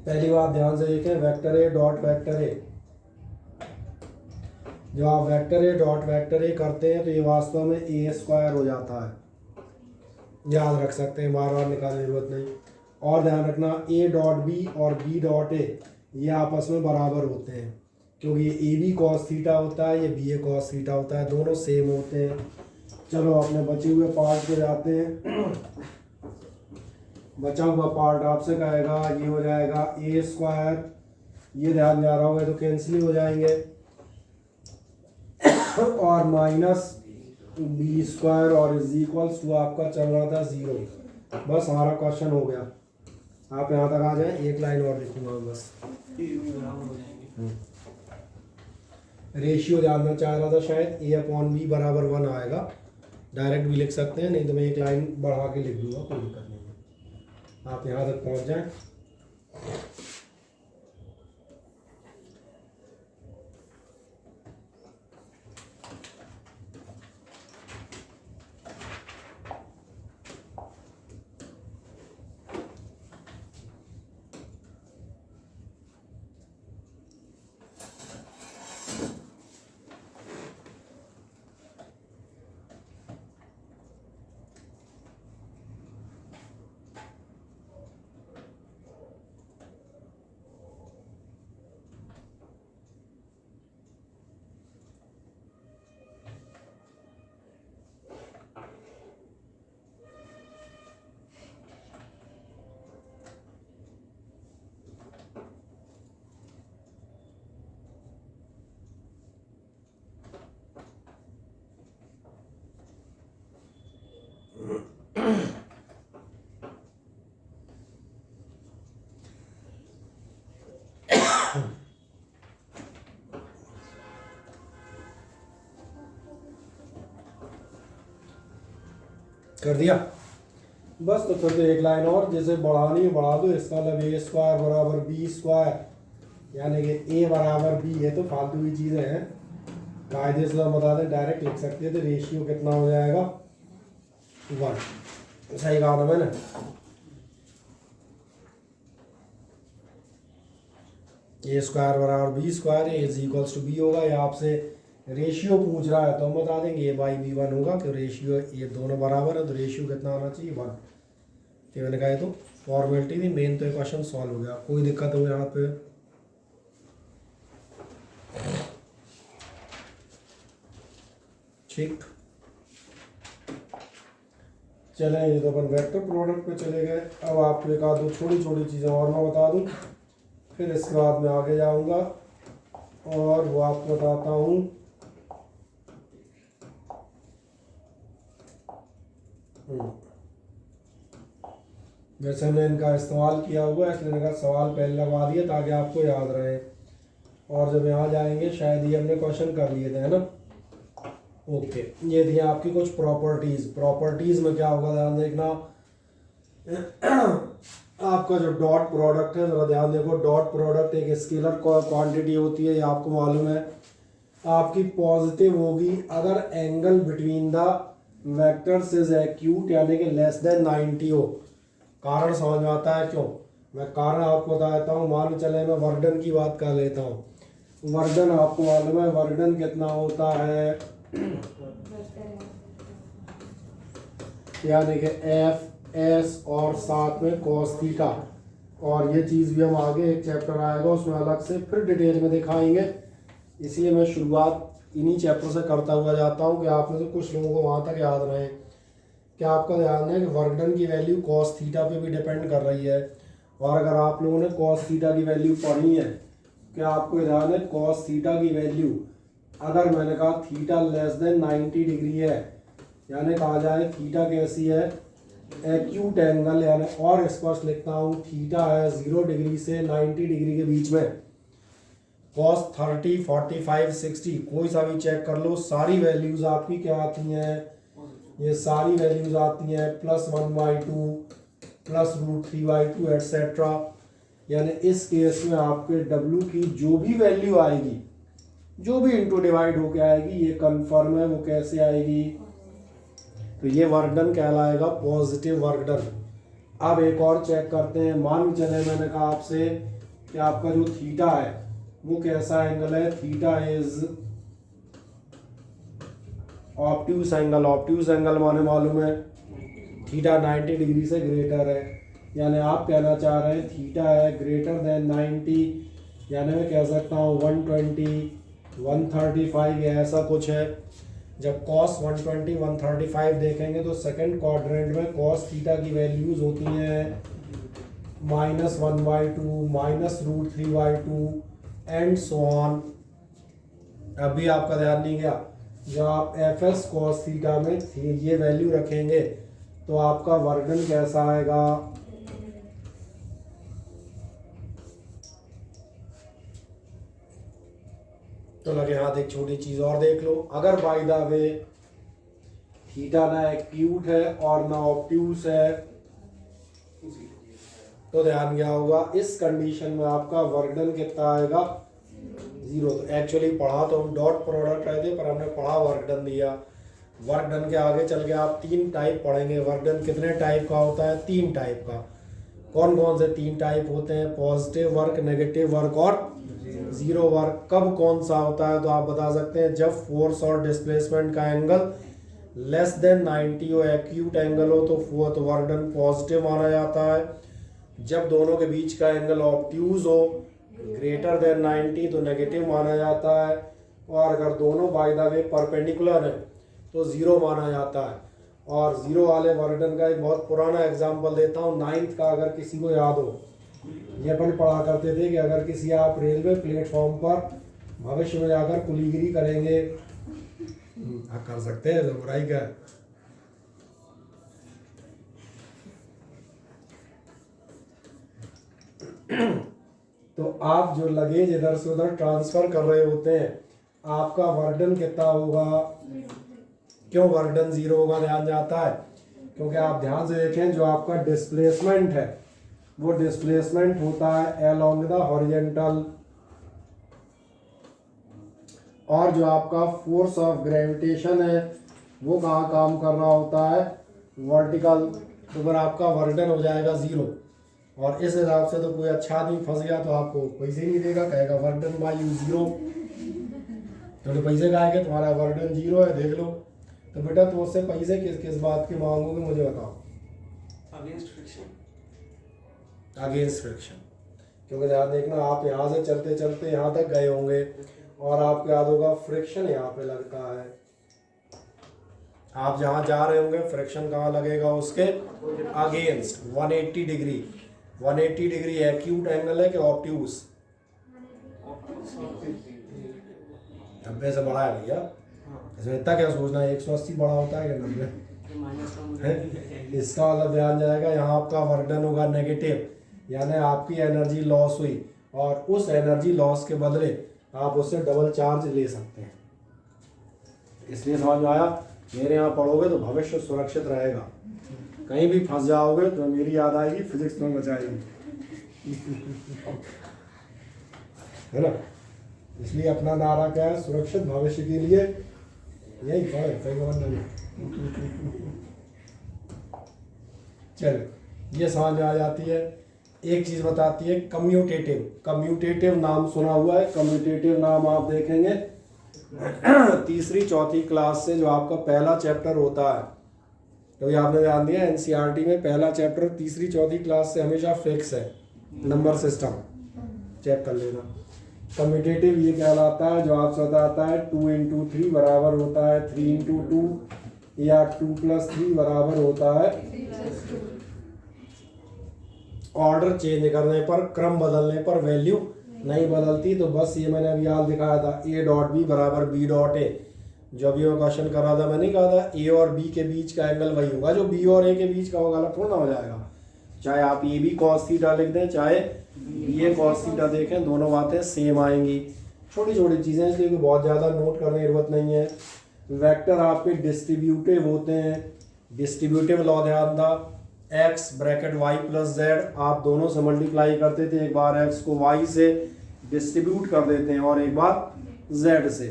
पहली बात ध्यान से देखें, वेक्टर ए डॉट वेक्टर ए, जब आप वेक्टर ए डॉट वेक्टर ए करते हैं तो ये वास्तव में ए स्क्वायर हो जाता है। याद रख सकते हैं, बार बार निकालने की जरूरत नहीं। और ध्यान रखना, ए डॉट बी और बी डॉट ए ये आपस में बराबर होते हैं, क्योंकि ये ए बी कॉस थीटा होता है, ये बी ए कॉस थीटा होता है, दोनों सेम होते हैं। चलो अपने बचे हुए पार्ट पे जाते हैं। बचा हुआ पार्ट आपसे कहेगा, ये हो जाएगा ए स्क्वायर, ये ध्यान जा रहा होगा तो कैंसिल हो जाएंगे, और माइनस बी स्क्वायर और इज इक्वल्स टू आपका चल रहा था 0। बस हमारा क्वेश्चन हो गया। आप यहाँ तक आ जाए, एक लाइन और लिखूंगा बस। रेशियो जानना चाह रहा था शायद, ए अपॉन बी बराबर 1 आएगा। डायरेक्ट भी लिख सकते हैं, नहीं तो मैं एक लाइन बढ़ा के लिख दूंगा, कोई दिक्कत नहीं है। आप यहाँ तक पहुँच जाएं। कर दिया। बस तो फिर तो एक लाइन और जैसे बढ़ानी है बढ़ा दो, इसका मतलब ए स्क्वायर बराबर बी स्क्वायर, यानी कि ए बराबर बी है, तो फालतू की चीज़ें हैं, कायदे से हम बता दें डायरेक्ट लिख सकते हैं। तो रेशियो कितना हो जाएगा 1, सही कहा था मैंने। ए स्क्वायर बराबर B square, A is equals to B होगा, या आपसे रेशियो पूछ रहा है तो हम बता देंगे ए बाई बी 1 होगा, कि रेशियो ये दोनों बराबर है तो रेशियो कितना आना चाहिए 1। तो मैंने कहा तो फॉर्मेलिटी थी, मेन तो ये क्वेश्चन सॉल्व हो गया। कोई दिक्कत हो यहाँ पे? ठीक, चले ये तो अपन वेक्टर प्रोडक्ट पे चले गए। अब आपको एक आध दो छोटी छोटी चीज़ें और मैं बता दूं, फिर इसके बाद मैं आगे जाऊंगा और वो आपको बताता हूँ। वैसे हमने इनका इस्तेमाल किया हुआ है, इसलिए इनका सवाल पहले लगवा दिया ताकि आपको याद रहे, और जब यहाँ जाएंगे शायद ये हमने क्वेश्चन कर लिए थे, है ना। ओके, ये थी आपकी कुछ प्रॉपर्टीज में क्या होगा ध्यान देखना। आपका जो डॉट प्रोडक्ट है जरा ध्यान देखो, डॉट प्रोडक्ट एक स्केलर क्वांटिटी होती है, ये आपको मालूम है। आपकी पॉजिटिव होगी अगर angle between the vectors is acute, यानी कि लेस देन 90 हो। कारण समझ में आता है क्यों? मैं कारण आपको बता देता हूँ। मान चले मैं वर्क डन की बात कर लेता हूँ। वर्क डन आपको मालूम है, वर्क डन कितना होता है, यानी कि एफ एस और साथ में कॉस थीटा, और ये चीज़ भी हम आगे एक चैप्टर आएगा उसमें अलग से फिर डिटेल में दिखाएंगे। इसलिए मैं शुरुआत इन्हीं चैप्टर से करता हुआ जाता हूँ कि आप में से कुछ लोगों को वहाँ तक याद रहे। क्या आपका ध्यान है कि वर्क डन की वैल्यू कॉस थीटा पे भी डिपेंड कर रही है, और अगर आप लोगों ने कॉस थीटा की वैल्यू पढ़ी है, क्या आपको ध्यान है कॉस थीटा की वैल्यू अगर मैंने कहा थीटा लेस देन 90 डिग्री है, यानी कहा जाए थीटा कैसी है, एक्यूट एंगल, यानी और स्पष्ट लिखता हूँ थीटा है 0 डिग्री से 90 डिग्री के बीच में। कॉस 30, 45, 60 कोई सा भी चेक कर लो, सारी वैल्यूज आपकी क्या आती हैं, ये सारी वैल्यूज आती हैं +1/2 +√3/2 एटसेट्रा। यानी इस केस में आपके W की जो भी वैल्यू आएगी, जो भी इंटू डिवाइड होके आएगी, ये कंफर्म है वो कैसे आएगी, तो ये वर्क डन कहलाएगा पॉजिटिव वर्क डन। अब एक और चेक करते हैं। मान चले मैंने कहा आपसे कि आपका जो थीटा है वो कैसा एंगल है, theta is obtuse angle. Obtuse angle माने मालूम है थीटा 90 डिग्री से ग्रेटर है, यानी आप कहना चाह रहे हैं थीटा है ग्रेटर देन 90, यानी मैं कह सकता हूँ 120, 135 या ऐसा कुछ है। जब cos 120, 135 देखेंगे तो सेकंड क्वाड्रेंट में cos थीटा की वैल्यूज होती हैं -1/2, -√3/2 एंड सो ऑन। अभी आपका ध्यान नहीं गया, जब आप एफ एस cos थीटा में ये वैल्यू रखेंगे तो आपका वर्क डन कैसा आएगा, तो लगे हाथ एक छोटी चीज और देख लो। अगर बाय द वे थीटा ना एक्यूट है और ना ऑब्ट्यूस है, तो ध्यान क्या होगा, इस कंडीशन में आपका वर्क डन कितना आएगा 0। तो एक्चुअली पढ़ा तो हम डॉट प्रोडक्ट रहे थे, पर हमने पढ़ा वर्क डन दिया। वर्क डन के आगे चल के आप 3 टाइप पढ़ेंगे। वर्क डन कितने टाइप का होता है, 3 टाइप का। कौन कौन से 3 टाइप होते हैं, पॉजिटिव वर्क, नेगेटिव वर्क और जीरो वर्क। कब कौन सा होता है तो आप बता सकते हैं, जब फोर्स और डिस्प्लेसमेंट का एंगल लेस देन 90 हो, एक्यूट एंगल हो, तो वर्क डन पॉजिटिव माना जाता है। जब दोनों के बीच का एंगल ऑब्ट्यूज हो, ग्रेटर देन 90, तो नेगेटिव माना जाता है। और अगर दोनों बाय द वे परपेंडिकुलर है तो 0 माना जाता है। और 0 वाले वर्क डन का एक बहुत पुराना एग्जांपल देता हूँ, 9th का, अगर किसी को याद हो। ये अपन पढ़ा करते थे कि अगर किसी आप रेलवे प्लेटफॉर्म पर भविष्य में जाकर कुलीगिरी करेंगे, कर सकते हैं, बुराई का। तो आप जो लगेज इधर से उधर ट्रांसफर कर रहे होते हैं, आपका वर्क डन कितना होगा, क्यों वर्क डन 0 होगा ध्यान जाता है, क्योंकि आप ध्यान से देखें जो आपका डिस्प्लेसमेंट है वो डिस्प्लेसमेंट होता है अलोंग द हॉरिजेंटल, और जो आपका फोर्स ऑफ ग्रेविटेशन है वो कहाँ काम कर रहा होता है, वर्टिकल। तो फिर आपका वर्डन हो जाएगा 0। और इस हिसाब से तो कोई अच्छा आदमी फंस गया तो आपको पैसे नहीं देगा, कहेगा वर्डन बाय यू 0, तो पैसे कहेंगे तुम्हारा वर्डन 0 है, देख लो। तो बेटा तो उससे पैसे किस किस बात के मांगोगे मुझे बताओ? Against friction. अगेंस्ट फ्रिक्शन, क्योंकि ध्यान देखना आप यहाँ से चलते चलते यहाँ तक गए होंगे और आपको याद होगा फ्रिक्शन यहाँ पे लगता है। आप जहाँ जा रहे होंगे फ्रिक्शन कहाँ लगेगा, उसके against 180 degree. 180 degree acute angle है कि ऑब्ट्यूस? 90 से बड़ा है भैया, इसमें इतना क्या सोचना है, 180 बड़ा होता है कि 90 है? इसका मतलब ध्यान जाएगा यहाँ आपका वर्डन होगा नेगेटिव, यानी आपकी एनर्जी लॉस हुई और उस एनर्जी लॉस के बदले आप उससे डबल चार्ज ले सकते हैं। इसलिए समझ में आया? मेरे यहाँ पढ़ोगे तो भविष्य सुरक्षित रहेगा, कहीं भी फंस जाओगे तो मेरी याद आएगी, फिजिक्स में बचाएगी है ना। इसलिए अपना नारा क्या है, सुरक्षित भविष्य के लिए यही पढ़े। चलो ये समझ में आ जाती है। एक चीज बताती है कम्यूटेटिव। कम्यूटेटिव नाम सुना हुआ है? कम्यूटेटिव नाम आप देखेंगे तीसरी चौथी क्लास से जो आपका पहला चैप्टर होता है, तो ये आपने ध्यान दिया एनसीईआरटी में पहला चैप्टर तीसरी चौथी क्लास से हमेशा फिक्स है, नंबर सिस्टम चेक कर लेना। कम्यूटेटिव ये कहलाता है जो आपसे बताता है 2 इंटू 3 बराबर होता है 3 इंटू 2 या 2 प्लस 3 बराबर होता है। ऑर्डर चेंज करने पर, क्रम बदलने पर वैल्यू नहीं बदलती। तो बस ये मैंने अभी याद दिखाया था ए डॉट बी बराबर बी डॉट ए। जो अभी वो क्वेश्चन कर रहा था मैंने कहा था ए और बी के बीच का एंगल वही होगा जो बी और ए के बीच का होगा, थोड़ा ना हो जाएगा। चाहे आप ए बी कॉस थीटा लिख दें चाहे बी ए कॉस थीटा देखें, दोनों बातें सेम आएंगी। छोटी छोटी चीज़ें इसलिए बहुत ज़्यादा नोट करने की जरूरत नहीं है। वेक्टर आपके डिस्ट्रीब्यूटिव होते हैं। डिस्ट्रीब्यूटिव लॉ ध्यान था, X bracket Y plus Z, आप दोनों से मल्टीप्लाई करते थे, एक बार एक्स को वाई से डिस्ट्रीब्यूट कर देते हैं और एक बार जेड से।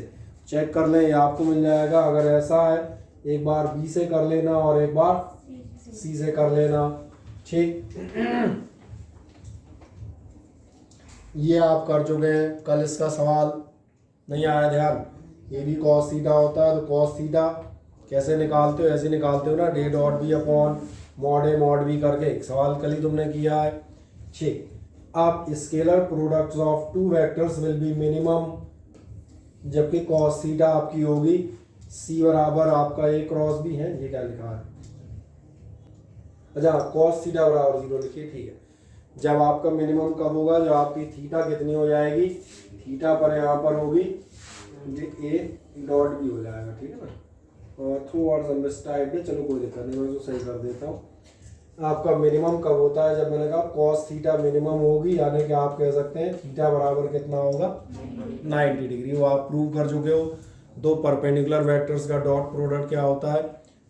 चेक कर लें, ये आपको मिल जाएगा। अगर ऐसा है एक बार बी से कर लेना और एक बार सी से कर लेना, ठीक। ये आप कर चुके हैं, कल इसका सवाल नहीं आया ध्यान। ये भी कॉस थीटा होता है, तो कॉस थीटा कैसे निकालते हो, ऐसे निकालते हो ना, D dot B upon mod A mod B करके। एक सवाल कल ही तुमने किया है, ठीक। अब scalar products of two vectors will B minimum, जबकि कॉस थीटा आपकी होगी सी बराबर आपका ए क्रॉस बी है। ये क्या लिखा है, अच्छा कॉस थीटा बराबर 0 लिखिए, ठीक है। जब आपका मिनिमम कब होगा, जब आपकी थीटा कितनी हो जाएगी, थीटा पर यहाँ पर होगी ये ए डॉट बी हो जाएगा, ठीक है ना। और थ्रू और मिस टाइप है, चलो कोई दिक्कत नहीं, मैं उसको सही कर देता हूँ। आपका मिनिमम कब होता है, जब मैंने कहा कॉस थीटा मिनिमम होगी, यानी कि आप कह सकते हैं थीटा बराबर कितना होगा 90 डिग्री। वो आप प्रूव कर चुके हो। दो परपेंडिकुलर वेक्टर्स का डॉट प्रोडक्ट क्या होता है,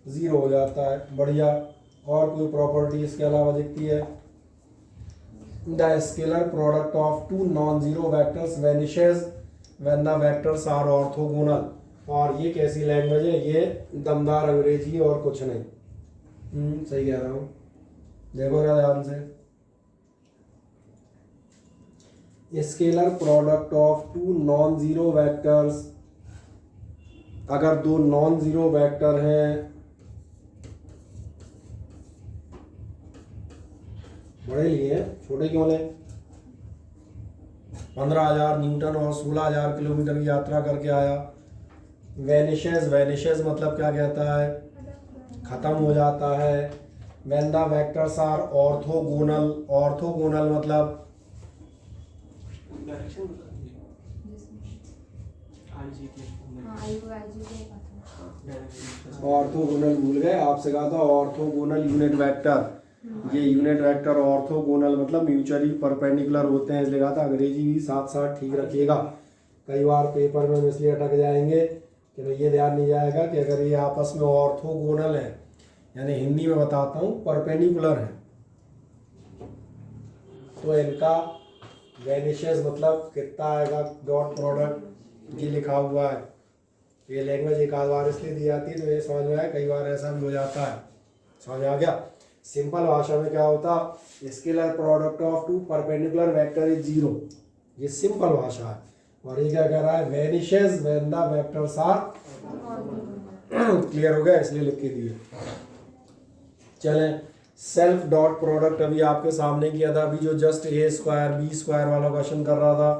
0 हो जाता है, बढ़िया। और कोई प्रॉपर्टी इसके अलावा दिखती है, the scalar product of two non zero vectors vanishes when the vectors are orthogonal. और ये कैसी लैंग्वेज है, ये दमदार अंग्रेजी और कुछ नहीं। सही कह रहा हूँ, देखो ना ध्यान से। Scalar product of two non zero vectors, अगर दो नॉन जीरो वेक्टर हैं, बड़े लिए छोटे क्यों लें, 15,000 न्यूटन और 16,000 किलोमीटर की यात्रा करके आया। वैनिशेस, वैनिशेस मतलब क्या कहता है, खत्म हो जाता है। When the vectors are orthogonal, orthogonal मतलब ऑर्थोगोनल भूल गए, आपसे कहा था ऑर्थोगोनल यूनिट वेक्टर। ये यूनिट वेक्टर ऑर्थोगोनल मतलब म्यूचुअली परपेंडिकुलर होते हैं, इसलिए कहा था अंग्रेजी भी साथ साथ ठीक रखिएगा। कई बार पेपर में इसलिए अटक जाएंगे कि ये ध्यान नहीं जाएगा कि अगर ये आपस में ऑर्थोगोनल है, यानी हिंदी में बताता हूँ परपेंडिकुलर है, तो इनका वेनिशेस मतलब कितना आएगा डॉट प्रोडक्ट, ये लिखा हुआ है। ये लैंग्वेज एक आध बार इसलिए दी जाती है तो ये समझ में आया, कई बार ऐसा भी हो जाता है। समझ आ गया। सिंपल भाषा में क्या होता, scalar product of two perpendicular vector is 0। ये सिंपल भाषा है। और ये क्या कह रहा है, vanishes when the vectors are clear हो गया, इसलिए लिख के दिए। चलें, सेल्फ डॉट प्रोडक्ट अभी आपके सामने किया था, अभी जो just A square B square वाला क्वेश्चन कर रहा था,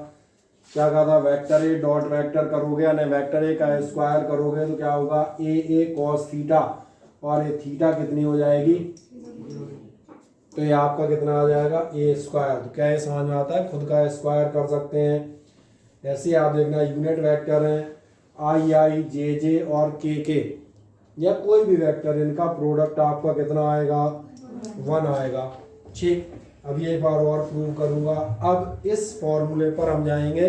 क्या कहा था, वेक्टर ए डॉट वेक्टर करोगे यानी वेक्टर ए का स्क्वायर करोगे तो क्या होगा, ए कॉस थीटा, और ये थीटा कितनी हो जाएगी, तो ये आपका कितना आ जाएगा ए स्क्वायर। तो क्या ये समझ में आता है, खुद का स्क्वायर कर सकते हैं। ऐसे आप देखना यूनिट वेक्टर हैं आई जे और के या कोई भी वेक्टर, इनका प्रोडक्ट आपका कितना आएगा, 1 आएगा। ठीक, अब ये एक बार और प्रूव करूंगा। अब इस फॉर्मूले पर हम जाएंगे,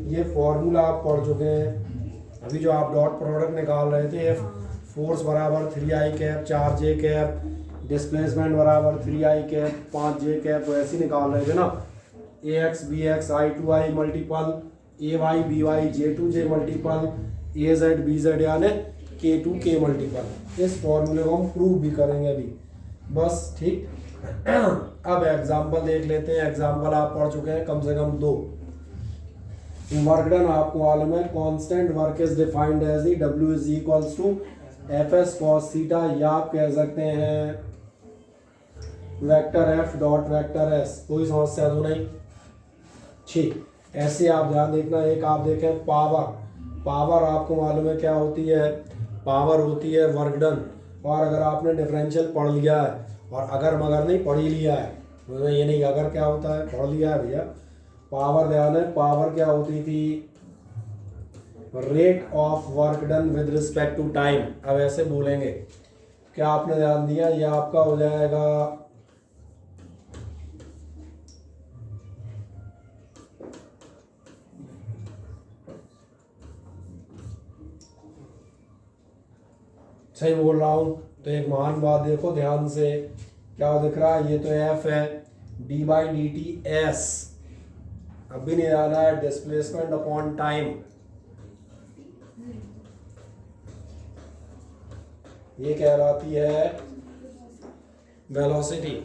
ये फॉर्मूला आप पढ़ चुके हैं। अभी जो आप डॉट प्रोडक्ट निकाल रहे थे, फोर्स बराबर 3i cap 4j cap, displacement बराबर 3i कैप 5j कैप, तो ऐसे निकाल रहे थे ना। ax bx i2i multiple ay by j2j multiple az bz यानी k2k मल्टीपल। इस फॉर्मूले को हम प्रूव भी करेंगे अभी बस। ठीक, अब एग्जाम्पल देख लेते हैं। एग्जाम्पल आप पढ़ चुके हैं कम से कम 2। वर्क डन आपको मालूम है, constant work is defined as the W is equals to fs cos theta, या आप कह सकते हैं vector f dot vector s। कोई समस्या तो नहीं। ठीक, ऐसे आप ध्यान देखना। एक आप देखें पावर आपको मालूम है क्या होती है, पावर होती है वर्क डन। और अगर आपने डिफरेंशियल पढ़ लिया है, और अगर मगर नहीं पढ़ ही लिया है, तो ये नहीं अगर क्या होता है, पढ़ लिया है भैया। पावर ध्यान है, पावर क्या होती थी, rate of work done with respect to time. अब ऐसे बोलेंगे, क्या आपने ध्यान दिया, ये आपका हो जाएगा सही बोल रहा हूँ। तो एक महान बात देखो ध्यान से, क्या दिख रहा है, ये तो एफ है, D by D T S, अब भी नहीं जाना है, डिस्प्लेसमेंट अपॉन टाइम। ये कहलाती है वेलोसिटी।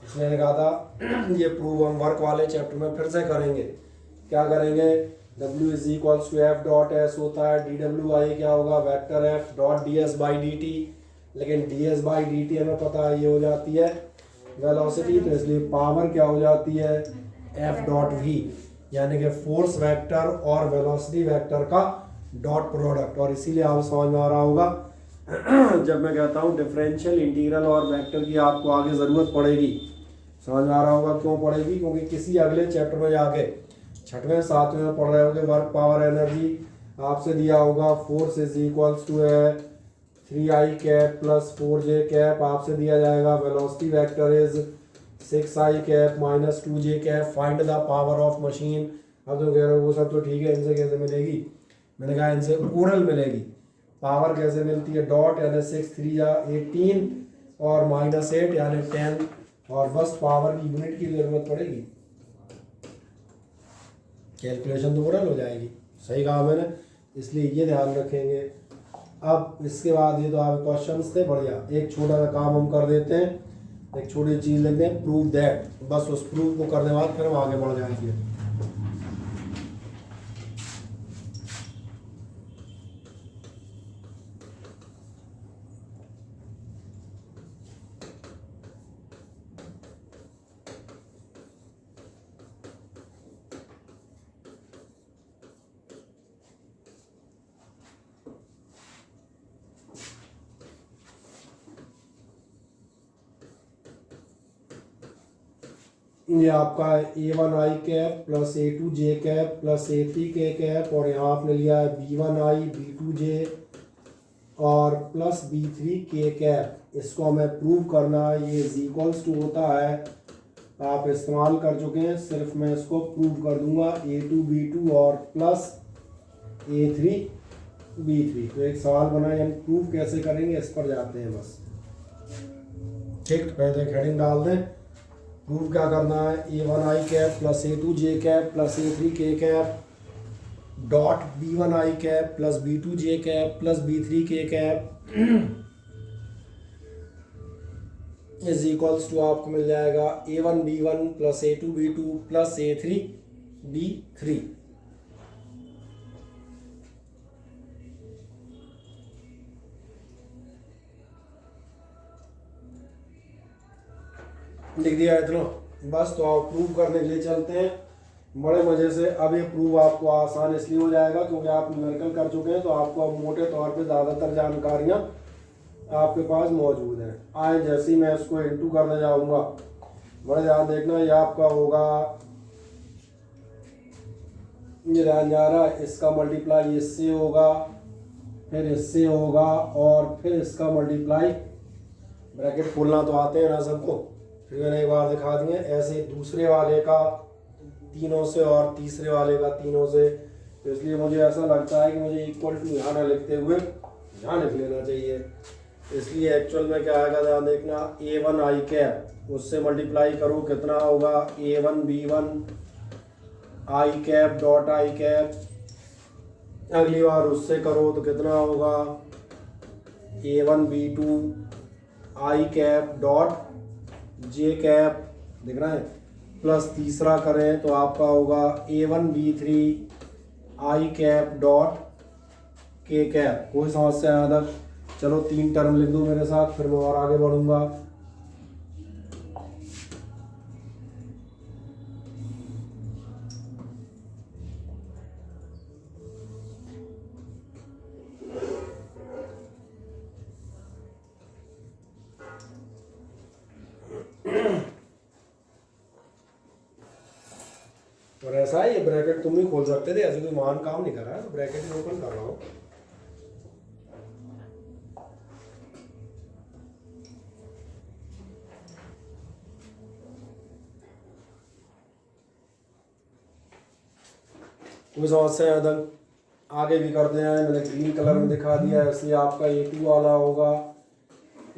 इसमें कहा था ये प्रूव हम वर्क वाले चैप्टर में फिर से करेंगे। क्या करेंगे, W is equals to F dot S होता है, डी डब्ल्यू आई क्या होगा, vector F dot D S by D T. लेकिन D S by D T हमें पता है ये हो जाती है वेलोसिटी, तो इसलिए पावर क्या हो जाती है एफ डॉट वी, यानी कि फोर्स वेक्टर और वेलोसिटी वेक्टर का डॉट प्रोडक्ट। और इसीलिए आप समझ में आ रहा होगा जब मैं कहता हूँ डिफरेंशियल, इंटीग्रल और वेक्टर की आपको आगे ज़रूरत पड़ेगी। समझ में आ रहा होगा क्यों पड़ेगी, क्योंकि किसी अगले चैप्टर में जाके 6वें 7वें में पढ़ रहे होगे वर्क पावर एनर्जी, आपसे दिया होगा फोर्स इज इक्वल्स टू है 3i cap plus 4j cap, आपसे दिया जाएगा velocity vector is 6i cap minus 2j cap, find the power of machine. अब तो कह रहे हो वो सब तो ठीक है, इनसे कैसे मिलेगी, मैंने कहा इनसे ओरल मिलेगी। पावर कैसे मिलती है, डॉट यानी 6 3 या 18 और माइनस 8 यानी 10, और बस पावर की यूनिट की जरूरत पड़ेगी, कैलकुलेशन तो ओरल हो जाएगी। सही कहा मैंने, इसलिए ये ध्यान रखेंगे। अब इसके बाद ये तो आप क्वेश्चंस थे, बढ़िया। एक छोटा सा काम हम कर देते हैं, एक छोटी चीज़ लिखते हैं, प्रूव दैट। बस उस प्रूव को करने बाद फिर हम आगे बढ़ जाएंगे। ये आपका a1i cap plus a2j cap plus a3k cap, और यहाँ आपने लिया है b1i b2j और प्लस b3k कैप। इसको हमें प्रूव करना है, ये इज इक्वल्स टू होता है, आप इस्तेमाल कर चुके हैं, सिर्फ मैं इसको प्रूव कर दूंगा a2 b2 और प्लस a3 b3। तो एक सवाल बना है, हम प्रूव कैसे करेंगे इस पर जाते हैं बस। ठीक, तो पहले एक हेडिंग डाल दें। प्रूफ क्या करना है, A1 i cap plus A2 j cap plus A3 k cap dot B1 i cap plus B2 j cap plus B3 k cap is equals to आपको मिल जाएगा A1 B1 plus A2 B2 plus A3 B3। लिख दिया इतना बस। तो आप prove करने के लिए चलते हैं बड़े मजे से। अब ये प्रूव आपको आसान इसलिए हो जाएगा क्योंकि आप न्यूमेरिकल कर चुके हैं, तो आपको अब मोटे तौर पे ज़्यादातर जानकारियाँ आपके पास मौजूद हैं। आए जैसे ही मैं इसको इंटू करने जाऊंगा, बड़े ध्यान देखना, ये आपका होगा, ये ध्यान जा रहा है, इसका मल्टीप्लाई इससे होगा, फिर इससे होगा, और फिर इसका मल्टीप्लाई, ब्रैकेट खोलना तो आते हैं ना सबको, फिर मैंने एक बार दिखा दिए, ऐसे दूसरे वाले का तीनों से और तीसरे वाले का तीनों से। तो इसलिए मुझे ऐसा लगता है कि मुझे इक्वल टू यहाँ ना लिखते हुए यहाँ लिख लेना चाहिए। इसलिए एक्चुअल में क्या आएगा ध्यान देखना, A1 i कैप उससे मल्टीप्लाई करो, कितना होगा A1 B1 i cap dot i cap, अगली बार उससे करो तो कितना होगा A1 B2 i cap dot j cap, दिख रहा है, प्लस तीसरा करें तो आपका होगा A1 B3 i cap dot k cap. कोई समस्या है अदर? चलो 3 टर्म लिख दो मेरे साथ, फिर मैं और आगे बढ़ूंगा। और ऐसा है, ये ब्रैकेट तुम भी खोल सकते थे, ऐसे कोई महान काम नहीं कर रहा है, तो ब्रैकेट ही ओपन कर रहा हूँ। कोई समस्या है अदर? आगे भी करते हैं, मैंने ग्रीन कलर में दिखा दिया है, इसलिए आपका A2 वाला होगा,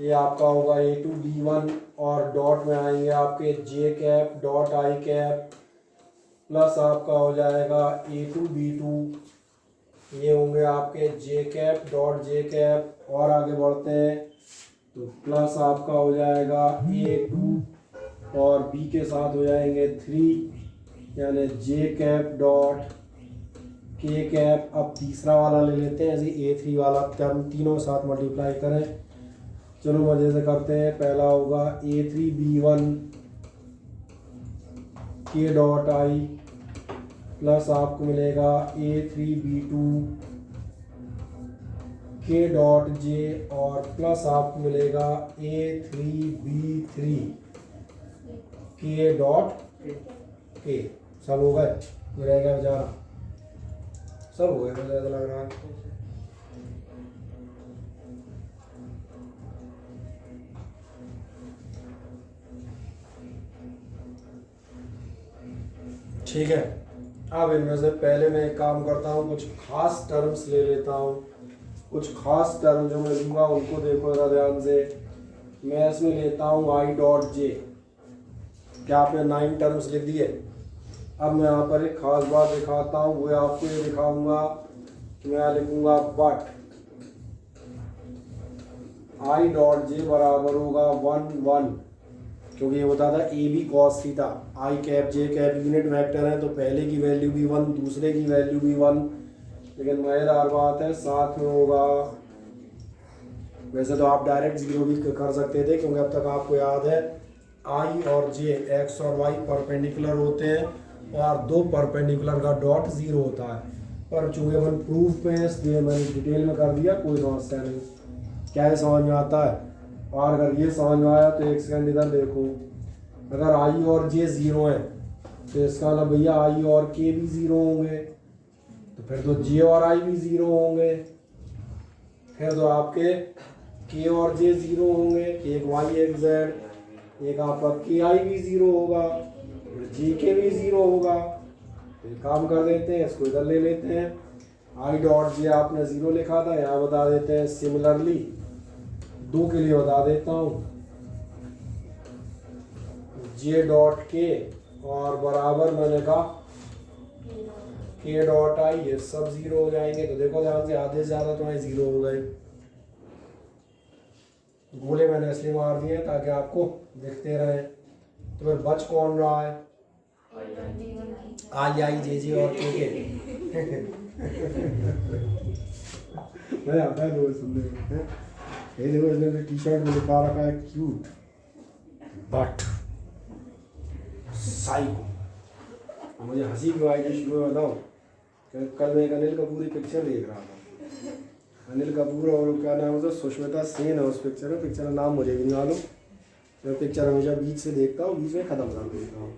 ये आपका होगा A2 B1, और डॉट में आएंगे आपके J cap dot I cap, plus आपका हो जाएगा A2 B2, ये होंगे आपके J cap dot J cap, और आगे बढ़ते हैं तो प्लस आपका हो जाएगा A2 और B के साथ हो जाएंगे 3, यानी J cap dot K cap. अब तीसरा वाला ले लेते हैं, ऐसे A3 वाला टर्म तीनों साथ मल्टीप्लाई करें। चलो मजे से करते हैं। पहला होगा A3 B1 K dot I, plus आपको मिलेगा A3 B2 K dot J, और प्लस आपको मिलेगा A3 B3 K dot K। सब हो गए? ये रह गया बेचारा, सब हो गया, मुझे ऐसा लग रहा है। ठीक है, अब इनमें से पहले मैं एक काम करता हूँ, कुछ खास टर्म्स ले लेता हूँ। कुछ खास टर्म जो मैं लूँगा उनको देखो जरा ध्यान से। मैं इसमें लेता हूँ I डॉट J। क्या आपने 9 टर्म्स लिख दिए? अब मैं यहाँ पर एक खास बात दिखाता हूँ, वो आपको ये दिखाऊंगा कि मैं लिखूंगा बट I डॉट J बराबर होगा 1 1, क्योंकि ये होता था A B cos theta. I cap J cap unit vector है, तो पहले की वैल्यू भी 1, दूसरे की वैल्यू भी 1, लेकिन मज़ेदार बात है साथ में होगा, वैसे तो आप डायरेक्ट 0 भी कर सकते थे, क्योंकि अब तक आपको याद है I और J X और Y परपेंडिकुलर होते हैं, और 2 परपेंडिकुलर का डॉट 0 होता है। पर चूंकि अपन प्रूफ में, इसलिए मैंने डिटेल में कर दिया, कोई समस्या नहीं। क्या ये समझ में आता है? और अगर ये समझ में आया तो एक सेकंड इधर देखो, अगर I और J 0 है तो इसका मतलब भैया I और K भी 0 होंगे, तो फिर तो J और I भी 0 होंगे, फिर तो आपके K और J 0 होंगे, एक Y एक Z, एक आपका KI भी 0 होगा, JK भी 0 होगा। तो एक काम कर देते हैं, इसको इधर ले लेते हैं। I डॉट J आपने 0 लिखा था, यहाँ बता देते हैं। सिमिलरली 2 के लिए बता देता हूँ, जे डॉट के और बराबर मैंने कहा के डॉट आई, ये सब जीरो हो जाएंगे। तो देखो ध्यान से, आधे से ज़्यादा तो जीरो हो गए। गोले मैंने इसलिए मार दिए ताकि आपको दिखते रहे। तो फिर बच कौन रहा है? आई जे और के मैं आता है रोज सुनने में। ये देखो इसने टी शर्ट में लिखा रखा है क्यूट बट साइको। मुझे हंसी क्यों आई थी शुरू में बताऊँ? कल मैं एक अनिल कपूर की पिक्चर देख रहा था। अनिल कपूर और क्या नाम है, सुष्मिता सेन है उस पिक्चर में। पिक्चर का नाम मुझे भी नहीं मालूम। मैं पिक्चर हमेशा बीच से देखता हूँ, बीच में ख़त्म कर देता हूँ।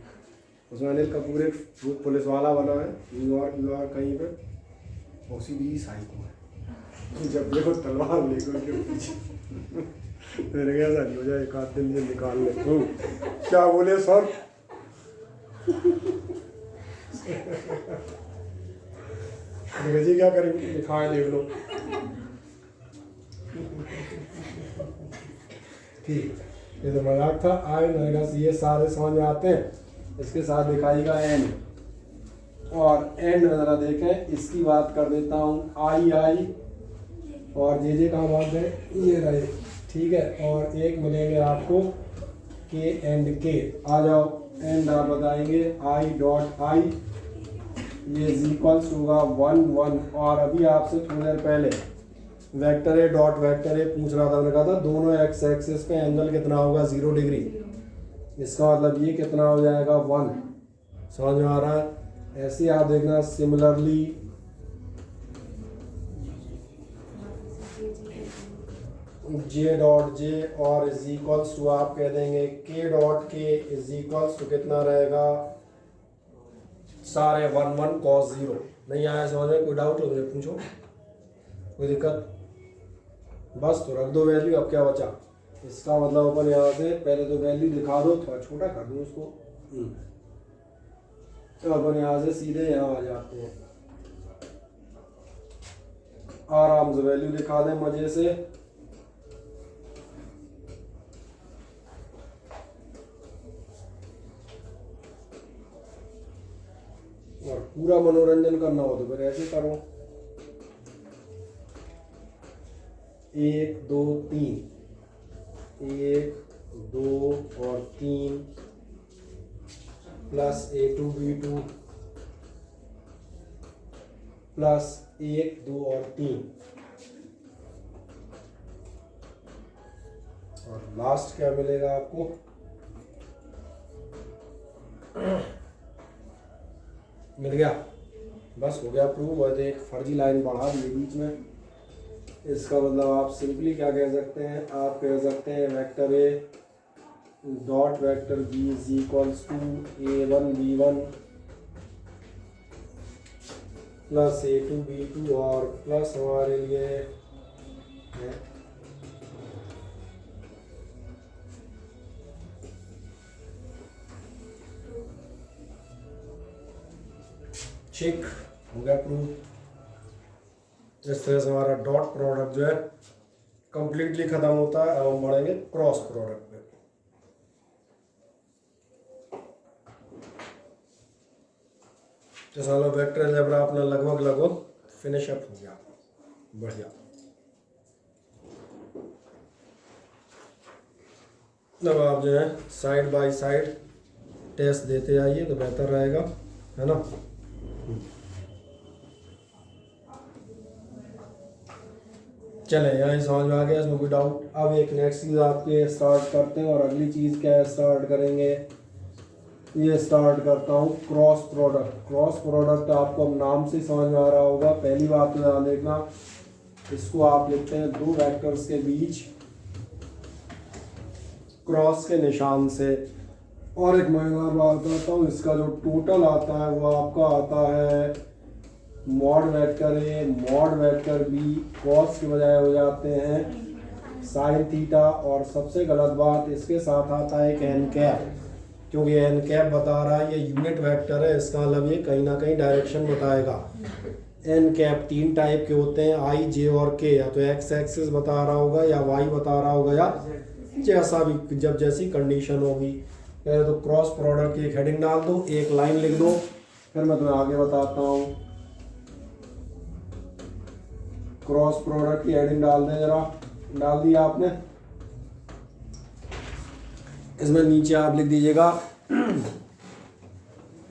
उसमें अनिल कपूर एक पुलिस वाला बना है न्यूयॉर्क कहीं पे, उसी भी साइको है। जब देखो तलवार लेकर के पीछे मेरे क्या सारी हो जाए, एक आध दिन ये निकाल ले। क्या बोले सर? अंग्रेजी क्या करेंगे, दिखाए देख लो। ठीक, ये तो मजाक था। आए मैंने कहा ये सारे समझ में आते हैं। इसके साथ दिखाएगा एन, और एंड में ज़रा देखें, इसकी बात कर देता हूँ। आई और जे कहाँ बात है, ये रहे, ठीक है। और एक मिलेंगे आपको के एंड के। आ जाओ, एंड आप बताएंगे आई डॉट आई, ये इक्वल्स होगा 1 1। और अभी आपसे थोड़ी देर पहले वेक्टर ए डॉट वेक्टर ए पूछ रहा था, मैंने कहा था दोनों एक्स एक्सिस पे एंगल कितना होगा, 0 डिग्री। इसका मतलब ये कितना हो जाएगा, 1। समझ में आ रहा है? ऐसे आप देखना। सिमिलरली जे डॉट जे और इज इक्वल्स टू आप कह देंगे के डॉट के इज इक्वल्स टू कितना रहेगा, सारे 1 1 cos 0। नहीं आया समझ में? कोई डाउट हो तो पूछो, कोई दिक्कत? बस तो रख दो वैल्यू। अब क्या बचा? इसका मतलब अपन यहाँ से पहले तो वैल्यू दिखा दो, थोड़ा छोटा कर दूँ उसको। तो अपन यहाँ से सीधे यहाँ आ जाते हैं, आराम से वैल्यू दिखा दें मजे से। और पूरा मनोरंजन करना हो तो फिर ऐसे करो, 1 2 3, 1 2 और 3 प्लस A2 B2 प्लस 1 2 और 3, और लास्ट क्या मिलेगा आपको, मिल गया। बस हो गया प्रूव। और एक फर्जी लाइन बढ़ा दी बीच में। इसका मतलब आप सिंपली क्या कह सकते हैं, आप कह सकते हैं vector A dot vector B is equals to A1 B1 plus A2 B2 और प्लस हमारे लिए है चेक। हो गया प्रूव। इस तरह से हमारा डॉट प्रोडक्ट जो है कंप्लीटली खत्म होता है। अब हम बढ़ेंगे क्रॉस प्रोडक्ट पे। तो सालों वेक्टर अलजेब्रा अपना लगभग फिनिश अप हो गया। बढ़िया। अब आप जो है साइड बाय साइड टेस्ट देते आइए तो बेहतर रहेगा, है ना। चले यहाँ समझ में आ गया, इसमें कोई डाउट? अब एक नेक्स्ट चीज़ आपके स्टार्ट करते हैं। और अगली चीज़ क्या है स्टार्ट करेंगे, ये स्टार्ट करता हूँ क्रॉस प्रोडक्ट। क्रॉस प्रोडक्ट आपको अब नाम से समझ में आ रहा होगा। पहली बात तो ध्यान देखना, इसको आप लिखते हैं दो वेक्टर्स के बीच क्रॉस के निशान से। और एक मैं बात बताता हूँ, इसका जो टोटल आता है वो आपका आता है mod vector A mod vector B, cos के बजाय हो जाते हैं साइन थीटा। और सबसे गलत बात, इसके साथ आता है एक एन कैप, क्योंकि एन कैप बता रहा है ये यूनिट वेक्टर है। इसका मतलब ये कहीं ना कहीं डायरेक्शन बताएगा। एन कैप 3 टाइप के होते हैं, आई जे और के। या तो एक्स एक्सिस बता रहा होगा, या वाई बता रहा होगा, या जैसा भी जब जैसी कंडीशन होगी। पहले तो क्रॉस प्रोडक्ट की एक हेडिंग डाल दो, एक लाइन लिख दो, फिर मैं तुम्हें आगे बताता हूँ। क्रॉस प्रोडक्ट की हेडिंग डाल दें जरा, डाल दिया आपने। इसमें नीचे आप लिख दीजिएगा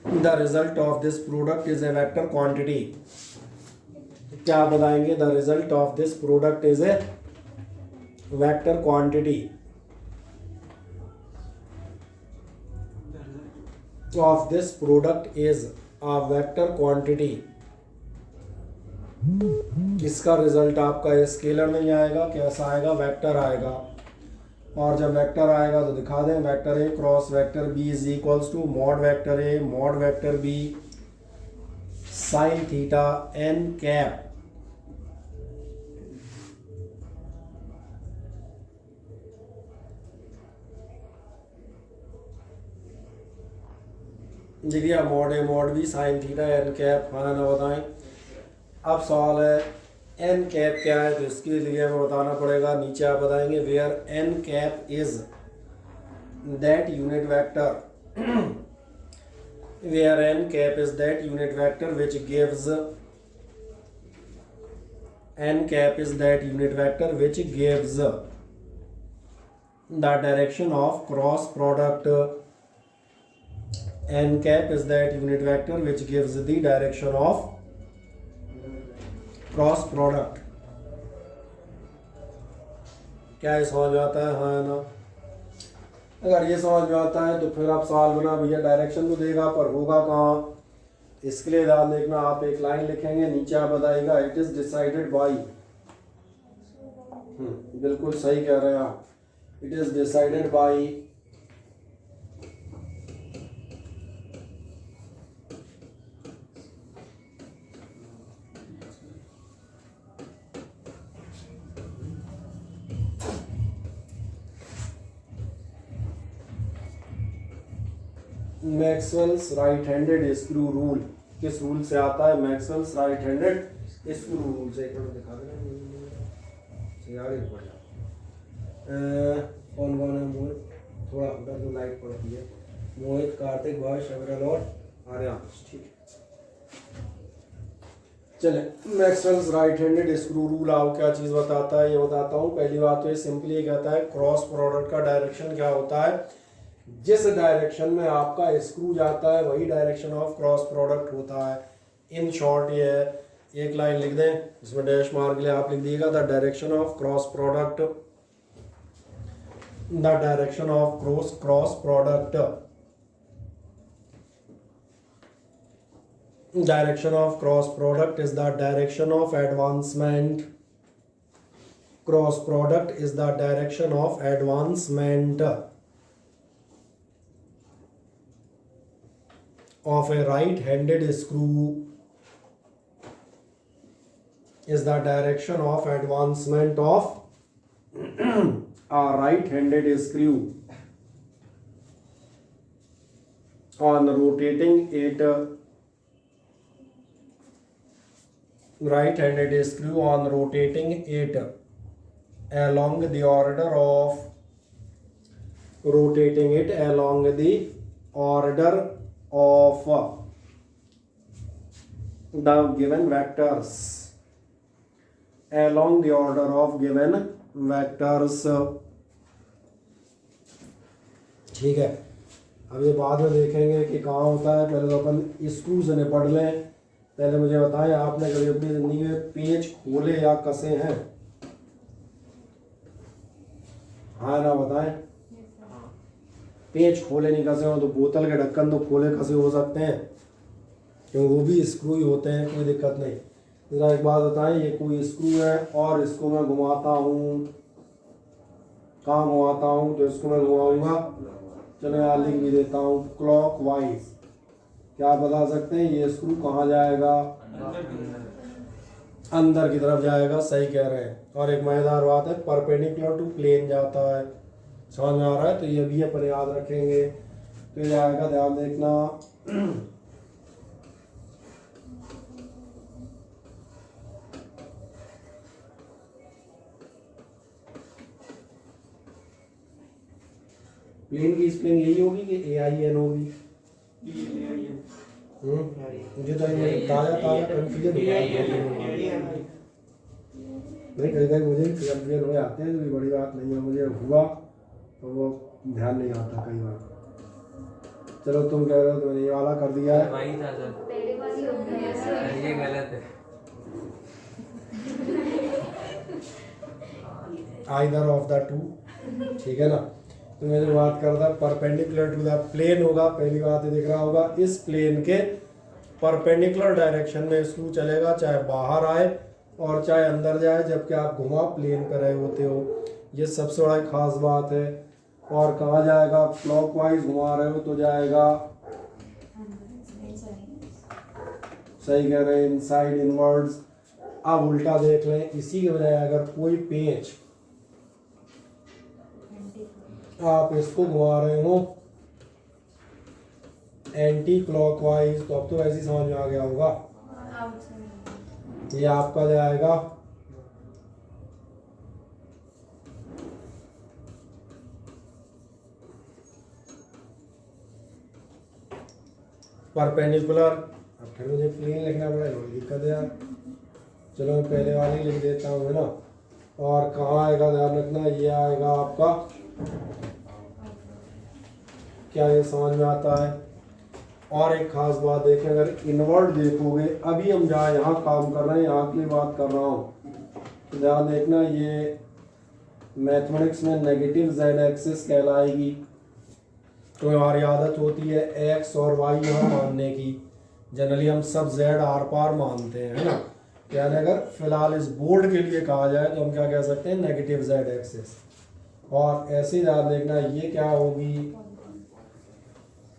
the result of this product is a vector quantity. क्या बताएंगे? The result of this product is a vector quantity of this product is a vector quantity. इसका रिजल्ट आपका स्केलर नहीं आएगा, कैसा आएगा? वेक्टर आएगा। और जब वेक्टर आएगा तो दिखा दें, vector A cross vector B is equals to mod vector A mod vector B sine theta N cap. देखिए mod A mod B sine theta N cap, हाँ ना बताएं। अब सवाल है एन कैप क्या है, तो इसके लिए हमें बताना पड़ेगा। नीचे आप बताएंगे where n cap is that unit vector, where n cap is that unit vector which gives, n cap is that unit vector which gives the direction of cross product. n cap is that unit vector which gives the direction of cross product। क्या ये समझ में आता है? हाँ ना। अगर ये समझ में आता है तो फिर आप सवाल बना भैया डायरेक्शन तो देगा पर होगा कहाँ। इसके लिए ध्यान देखना, आप एक लाइन लिखेंगे, नीचे आप बताइएगा इट इज डिसाइडेड बाई। बिल्कुल सही कह रहे हैं आप, it is decided by Maxwell's right handed screw rule. किस रूल से आता है? Maxwell's right handed screw rule से। एक मिनट दिखा देना आगे बढ़ जाओ। कौन कौन है? मोहित, थोड़ा उधर तो लाइट पड़ती है। मोहित, कार्तिक, भाई, शबरल और आर्या। ठीक है चले। Maxwell's right handed screw rule आपको क्या चीज़ बताता है ये बताता हूँ। पहली बात तो ये सिंपली ये कहता है क्रॉस प्रोडक्ट का डायरेक्शन क्या होता है, जिस डायरेक्शन में आपका स्क्रू जाता है वही डायरेक्शन ऑफ क्रॉस प्रोडक्ट होता है। इन शॉर्ट ये है, एक लाइन लिख दें, इसमें डैश मार के लिए आप लिख दिएगा the direction of cross product, the direction of cross product, direction of cross product is the direction of advancement, cross product is the direction of advancement of a right-handed screw, is the direction of advancement of a right-handed screw on rotating it, right-handed screw on rotating it along the order of, rotating it along the order of the given vectors, along the order of given vectors। ठीक है, अब ये बाद में देखेंगे कि कहाँ होता है। पहले तो अपन स्क्रू से निपट लें। पहले मुझे बताएं, आपने कभी अपनी जिंदगी में पेच खोले या कसे हैं? हाँ ना बताएं। पेच खोले नहीं कसे हो तो बोतल के ढक्कन तो खोले कसे हो सकते हैं, क्योंकि वो भी स्क्रू ही होते हैं, कोई दिक्कत नहीं। जरा एक बात बताएं, ये कोई स्क्रू है और इसको मैं घुमाता हूँ, कहाँ घुमाता हूँ? तो इसको मैं घुमाऊंगा, चलो यहाँ लिख भी देता हूँ क्लॉकवाइज। क्या आप बता सकते हैं ये स्क्रू कहाँ जाएगा? अंदर की तरफ जाएगा, सही कह रहे हैं। और एक मजेदार बात है, परपेंडिकुलर टू प्लेन जाता है। समझ में आ रहा है? तो ये भी अपन याद रखेंगे। तो ये आएगा, ध्यान देखना। प्लेन की स्पेलिंग यही होगी कि AIN होगी? मुझे तो ये ताज़ा कंफ्यूजन नहीं, कहीं कहीं मुझे कंफ्यूजन हो जाते हैं, तो बड़ी बात नहीं है, मुझे हुआ तो वो ध्यान नहीं आता कई बार। चलो तुम कह रहे हो तो मैंने ये वाला कर दिया है। वही था सर, पहले वाली होती है ये गलत है। आइदर ऑफ द टू, ठीक है ना। तो मैं जो बात कर रहा था परपेंडिकुलर टू द प्लेन होगा, पहली बात ये दिख रहा होगा, इस प्लेन के परपेंडिकुलर डायरेक्शन में स्क्रू चलेगा, चाहे बाहर आए और चाहे अंदर जाए, जबकि आप घुमा प्लेन कर रहे होते हो। ये सबसे बड़ा खास बात है। और कहाँ जाएगा? क्लॉकवाइज घुमा रहे हो तो जाएगा, सही कह रहे हैं, इनसाइड इनवर्ड्स। अब उल्टा देख लें, इसी के बजाय अगर कोई पेंच आप इसको घुमा रहे हो एंटी क्लॉकवाइज, तो अब तो ऐसी समझ में आ गया होगा, ये आपका जाएगा परपेंडिकुलर। अब फिर मुझे प्लेन लिखना पड़ेगा, बड़ी दिक्कत है यार। चलो मैं पहले वाले लिख देता हूँ, है ना। और कहाँ आएगा ध्यान रखना, ये आएगा आपका, क्या ये समझ में आता है? और एक खास बात देखें, अगर इनवर्ड देखोगे, अभी हम जहाँ यहाँ काम कर रहे हैं यहाँ की बात कर रहा हूँ, तो ध्यान देखना, ये मैथमेटिक्स में नेगेटिव जेड एक्सिस कहलाएगी। तो हमारी आदत होती है एक्स और वाई यहाँ मानने की, जनरली हम सब जेड आर पार मानते हैं, है ना। यानी अगर फिलहाल इस बोर्ड के लिए कहा जाए तो हम क्या कह सकते हैं, नेगेटिव जेड एक्सिस। और ऐसे ही ध्यान देखना, ये क्या होगी,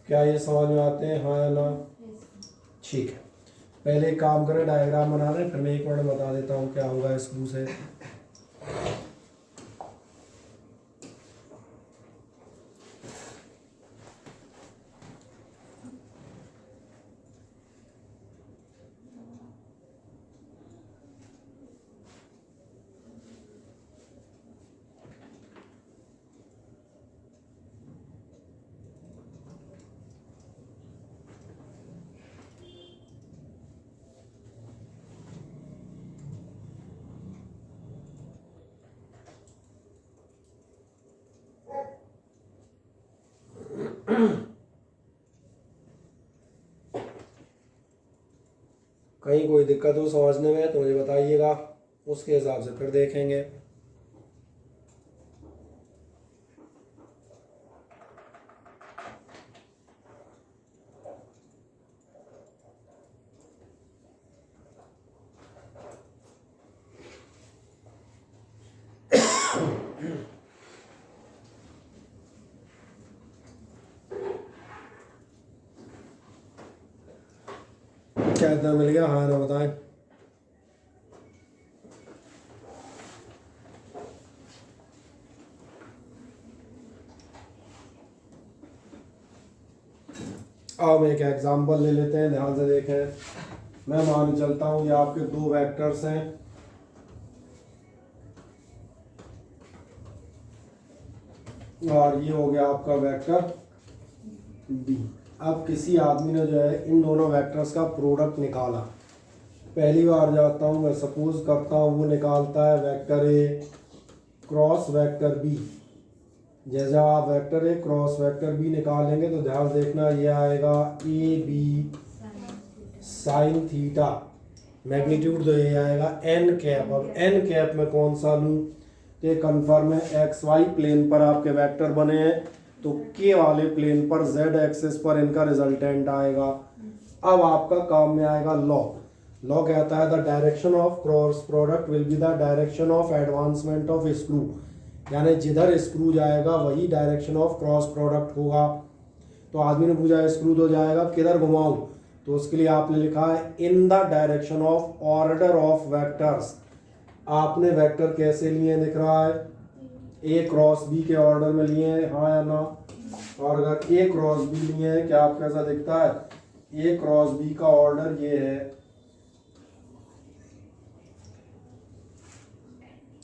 क्या ये समझ में आते हैं, हाँ या ना? ठीक है, पहले एक काम करें, डायग्राम बना लें, फिर मैं एक मिनट बता देता हूँ क्या होगा स्क्रू से। कहीं कोई दिक्कत हो समझने में तो मुझे बताइएगा, उसके हिसाब से फिर देखेंगे। क्या इतना मिल गया, हाँ ना बताएं। अब एक एग्जांपल ले लेते हैं, ध्यान से देखें। मैं मान चलता हूँ ये आपके दो वेक्टर्स हैं, और ये हो गया आपका वेक्टर बी। अब किसी आदमी ने जो है इन दोनों वेक्टर्स का प्रोडक्ट निकाला। पहली बार जाता हूँ मैं, सपोज करता हूँ वो निकालता है vector A cross vector B. जैसे आप vector A cross vector B निकालेंगे तो ध्यान देखना, ये आएगा A B sine theta, magnitude तो ये आएगा एन कैप। अब एन कैप में कौन सा लूँ, तो ये कन्फर्म है एक्स वाई प्लेन पर आपके वेक्टर बने हैं, तो के वाले प्लेन पर जेड एक्सिस पर इनका रिजल्टेंट आएगा। अब आपका काम में आएगा लॉ। लॉ कहता है the direction of cross product will be the direction of advancement of screw, यानी जिधर स्क्रू जाएगा वही डायरेक्शन ऑफ क्रॉस प्रोडक्ट होगा। तो आदमी ने पूछा स्क्रू तो जाएगा किधर घुमाऊं, तो उसके लिए आपने लिखा है in the direction of order of vectors. आपने वेक्टर कैसे लिए दिख रहा है, ए क्रॉस बी के ऑर्डर में लिए हैं, हाँ या ना। और अगर ए क्रॉस बी लिए हैं, क्या आपको ऐसा दिखता है, ए क्रॉस बी का ऑर्डर ये है,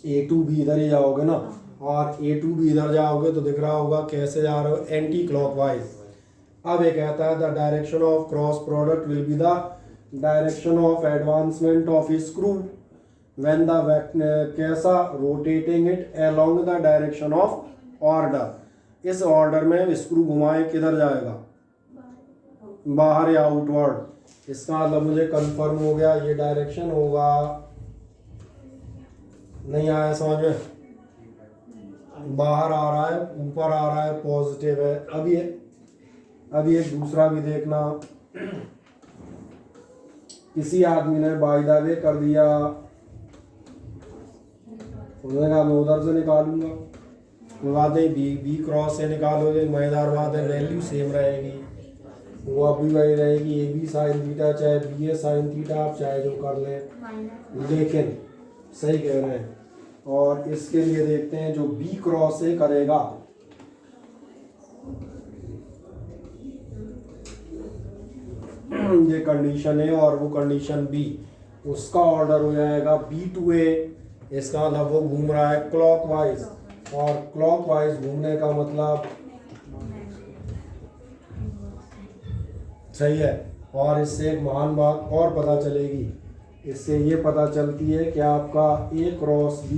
ए टू बी इधर ही जाओगे ना, और A2 भी इधर जाओगे तो दिख रहा होगा कैसे जा रहे हो, एंटी क्लॉकवाइज। अब ये कहता है the direction of cross product will be the direction of advancement of screw when the कैसा rotating it along the direction of order. इस ऑर्डर में स्क्रू घुमाए किधर जाएगा, बाहर या आउटवर्ड। इसका मतलब मुझे कंफर्म हो गया ये डायरेक्शन होगा। नहीं आया समझ में, बाहर आ रहा है ऊपर आ रहा है, पॉजिटिव है। अभी एक दूसरा भी देखना, किसी आदमी ने बाय द वे कर दिया, उन्होंने कहा मैं उधर से निकालूंगा, कोई बात नहीं, बी क्रॉस से निकालोगे, मजेदार बात है, वैल्यू सेम रहेगी, वो अभी वही रहेगी, ए बी साइन थीटा चाहे बी ए साइन थीटा, आप चाहे जो कर लें, लेकिन सही कह रहे हैं। और इसके लिए देखते हैं जो बी क्रॉस से करेगा, ये कंडीशन है और वो कंडीशन बी, उसका ऑर्डर हो जाएगा B2A। इसका मतलब वो घूम रहा है क्लॉकवाइज, और क्लॉकवाइज घूमने का मतलब सही है। और इससे एक महान बात और पता चलेगी, इससे ये पता चलती है कि आपका A क्रॉस B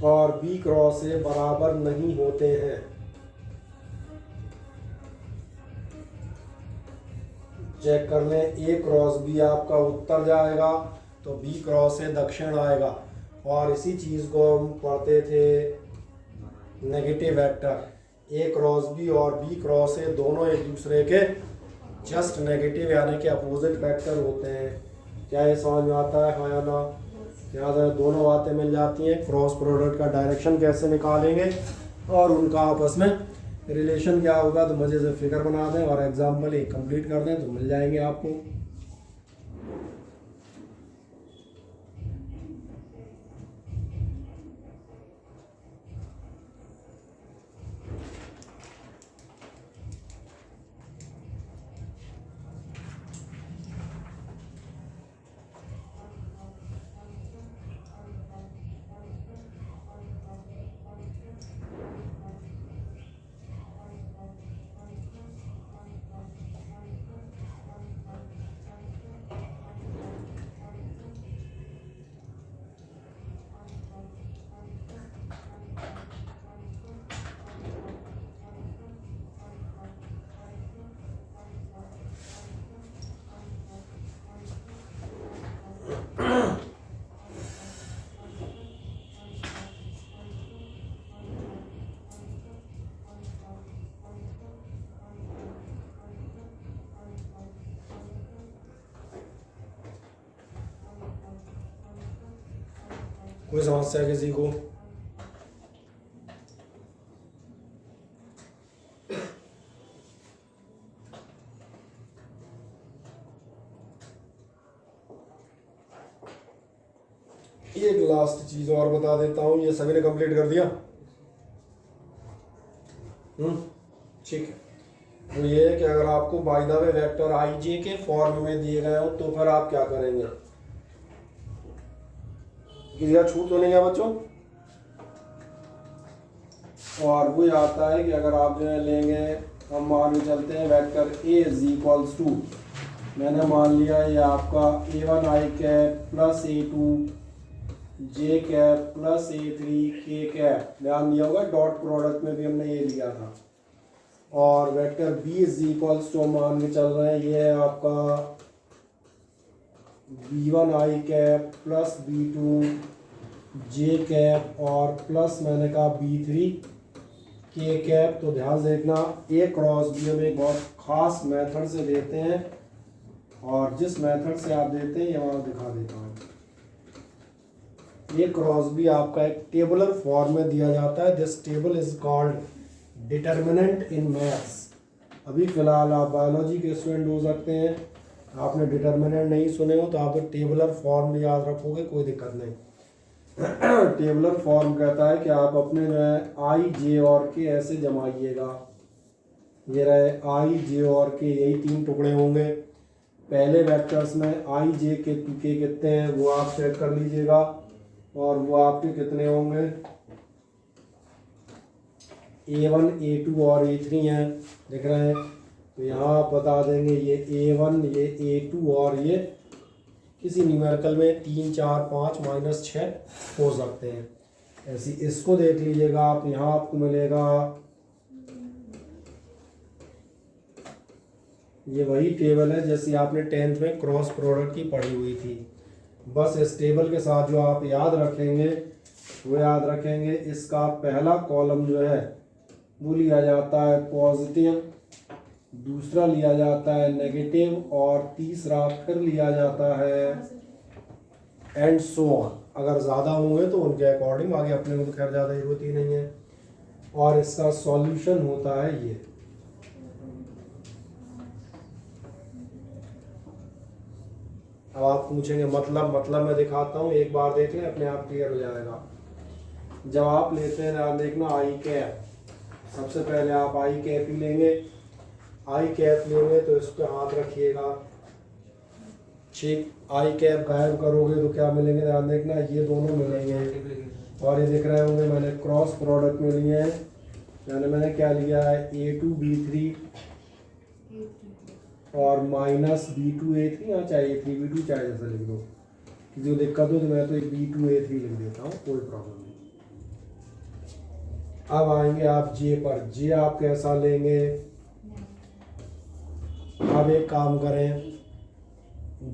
और B क्रॉस A बराबर नहीं होते हैं। चेक कर लें, A क्रॉस B आपका उत्तर जाएगा तो B क्रॉस A दक्षिण आएगा। और इसी चीज़ को हम पढ़ते थे negative vector, A cross B और B क्रॉस A दोनों एक दूसरे के जस्ट नेगेटिव यानी कि अपोजिट वेक्टर होते हैं। क्या ये समझ में आता है, हाँ या ना? यहाँ से दोनों बातें मिल जाती हैं, क्रॉस प्रोडक्ट का डायरेक्शन कैसे निकालेंगे और उनका आपस में रिलेशन क्या होगा, तो मज़े से फिगर बना दें और एग्जाम्पल एक कंप्लीट कर दें तो मिल जाएंगे आपको। कोई समस्या किसी को? एक लास्ट चीज और बता देता हूं, ये सभी ने कंप्लीट कर दिया? ठीक है। तो ये है कि अगर आपको बाय द वे वेक्टर आई जे के फॉर्म में दिए गए हो तो फिर आप क्या करेंगे? किसी का छूट तो नहीं है बच्चों? और वो आता है कि अगर आप जो है लेंगे, हम मान के चलते हैं vector A is equals to, मैंने मान लिया ये आपका A1 I cap plus A2 J cap plus A3 K cap, ध्यान दिया होगा डॉट प्रोडक्ट में भी हमने ये लिया था। और vector B is equals to मान के चल रहे हैं ये है आपका B1 I cap plus B2 J cap और प्लस मैंने कहा B3 K कैप। तो ध्यान देखना, A क्रॉस B हम एक बहुत खास मेथड से देते हैं, और जिस मेथड से आप देते हैं ये वहाँ दिखा देता हूँ। A क्रॉस B आपका एक टेबुलर फॉर्म में दिया जाता है। This table is called determinant in maths. अभी फिलहाल आप बायोलॉजी के स्टूडेंट हो सकते हैं, आपने डिटर्मिनेंट नहीं सुने हो तो आप टेबुलर फॉर्म याद रखोगे, कोई दिक्कत नहीं। टेबुलर फॉर्म कहता है कि आप अपने जो है आई जे और के ऐसे जमाइएगा। ये रहे आई जे और के, यही तीन टुकड़े होंगे। पहले वेक्टर्स में आई जे के कितने हैं वो आप चेक कर लीजिएगा। और वो आपके कितने होंगे, A1 A2 और A3 हैं, देख रहे हैं। तो यहाँ आप बता देंगे ये A1 ये A2 और ये किसी न्यूमेरिकल में 3 4 5 -6 हो सकते हैं। ऐसी इसको देख लीजिएगा आप, यहाँ आपको मिलेगा ये वही टेबल है जैसी आपने 10th में क्रॉस प्रोडक्ट की पढ़ी हुई थी। बस इस टेबल के साथ जो आप याद रखेंगे वो याद रखेंगे, इसका पहला कॉलम जो है वो लिया जाता है पॉजिटिव, दूसरा लिया जाता है नेगेटिव और तीसरा फिर लिया जाता है एंड सो ऑन। अगर ज़्यादा होंगे तो उनके अकॉर्डिंग, आगे अपने को तो खैर ज़्यादा जरूरत ही नहीं है। और इसका सॉल्यूशन होता है ये। अब आप पूछेंगे मतलब मैं दिखाता हूँ, एक बार देख लें अपने आप क्लियर हो जाएगा। जब आप लेते हैं आप देखना आई कैप, सबसे पहले आप आई कैप ही लेंगे। आई कैप लेंगे तो इस पर हाथ रखिएगा, ठीक। आई कैप गायब करोगे तो क्या मिलेंगे, ध्यान देखना, ये दोनों मिलेंगे। और ये दिख रहे होंगे मैंने क्रॉस प्रोडक्ट में लिए हैं, मैंने क्या लिया है A2 B3 और -B2 A3, या चाहे A3 B2 चाहे जैसा लिख दो, जो दिक्कत हो तो मैं तो एक B2 A3 लिख देता हूँ, कोई प्रॉब्लम नहीं। अब आएंगे आप जे पर, जे आप कैसा लेंगे। अब एक काम करें,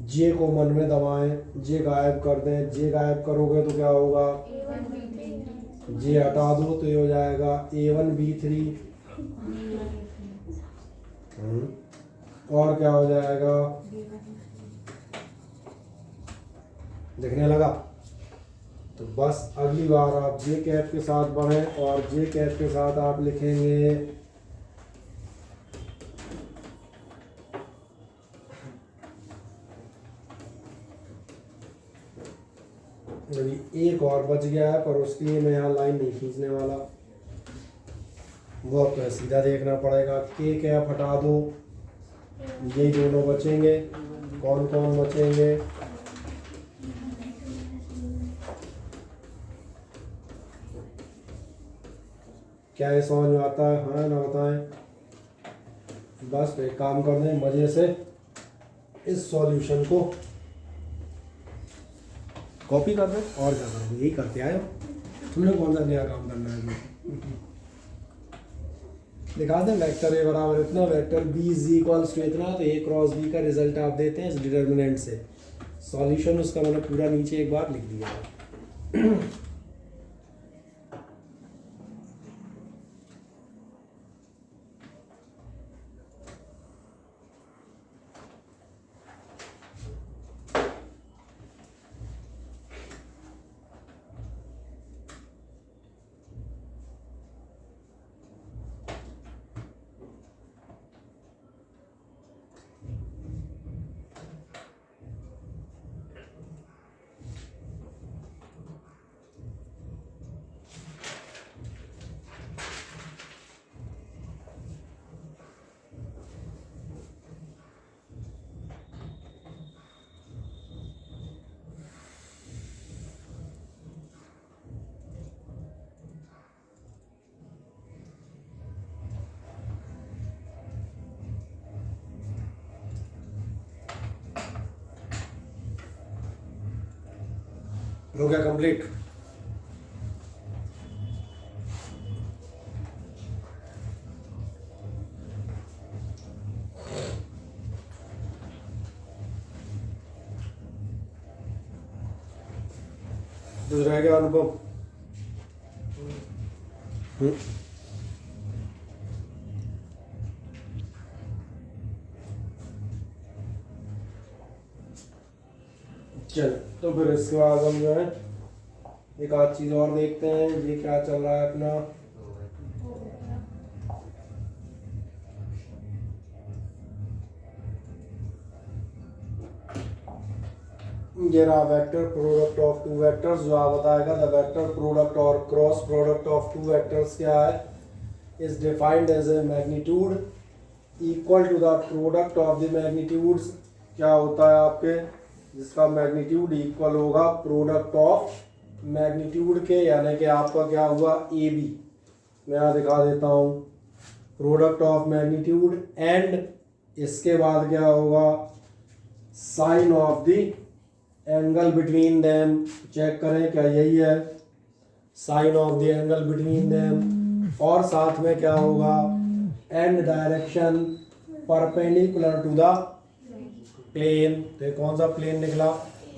जे को मन में दबाएं, जे गायब कर दें। जे गायब करोगे तो क्या होगा, जे हटा दो तो ये हो जाएगा A1 B3 और क्या हो जाएगा, दिखने लगा। तो बस अगली बार आप जे कैप के साथ बढ़ें और जे कैप के साथ आप लिखेंगे अभी एक और बच गया है, पर उसके लिए मैं यहाँ लाइन नहीं खींचने वाला, वो आपको सीधा देखना पड़ेगा। के कैप हटा दो, यही दोनों बचेंगे। कौन कौन बचेंगे, क्या ये समझ में आता है, हाँ ना बताएं। बस तो एक काम कर दें, मज़े से इस सॉल्यूशन को कॉपी कर दें और क्या करोगे, यही करते आए हो, तुमने कौन सा नया काम करना है। दिखा दें वेक्टर ए बराबर इतना, vector B is equals to इतना, तो ए क्रॉस बी का रिजल्ट आप देते हैं इस डिटर्मिनेंट से। सॉल्यूशन उसका मैंने पूरा नीचे एक बार लिख दिया है। हो गया कंप्लीट। दूसरा क्या अनुभव, चल तो फिर इसके बाद हम जो है एक आध चीज और देखते हैं, ये क्या चल रहा है अपना। ये रहा vector product of two vectors, जो आप बताएगा द वेक्टर प्रोडक्ट और cross product of two vectors क्या है, is defined as a magnitude equal to the product of the magnitudes. क्या होता है आपके, जिसका मैग्नीट्यूड इक्वल होगा प्रोडक्ट ऑफ मैग्नीट्यूड के, यानी कि आपका क्या हुआ ए बी, मैं यहाँ दिखा देता हूँ, प्रोडक्ट ऑफ मैग्नीट्यूड एंड इसके बाद क्या होगा sine of the angle between them, check करें क्या यही है, sine of the angle between them, और साथ में क्या होगा and direction perpendicular to the plane. तो कौन सा प्लेन निकला,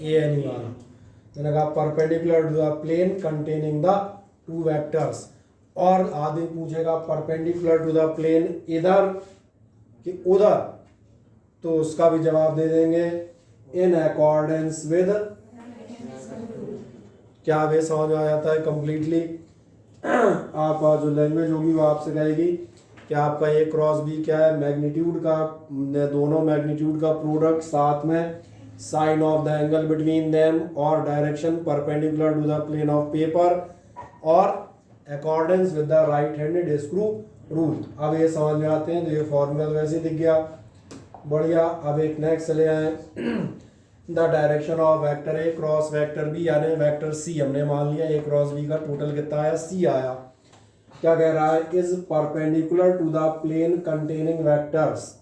ए एन वाला, मैंने कहा perpendicular to the plane containing the two vectors. और आगे पूछेगा परपेंडिकुलर टू द प्लेन इधर कि उधर, तो उसका भी जवाब दे देंगे इन अकॉर्डेंस विद, क्या वे समझ आ जाता है कंप्लीटली। आपका जो लैंग्वेज होगी वो आपसे कहेगी कि आपका ए क्रॉस बी क्या है, मैग्नीट्यूड का, दोनों मैग्नीट्यूड का प्रोडक्ट, साथ में sine of the angle between them और direction perpendicular to the plane of paper और accordance with the right handed screw rule. अब ये समझ में आते हैं, तो ये फॉर्मूला वैसे दिख गया, बढ़िया। अब एक नेक्स्ट चले आए, the direction of vector A cross vector B, यानी वेक्टर सी हमने मान लिया, ए क्रॉस बी का टोटल कितना आया, सी आया। क्या कह रहा है, is perpendicular to the plane containing vectors.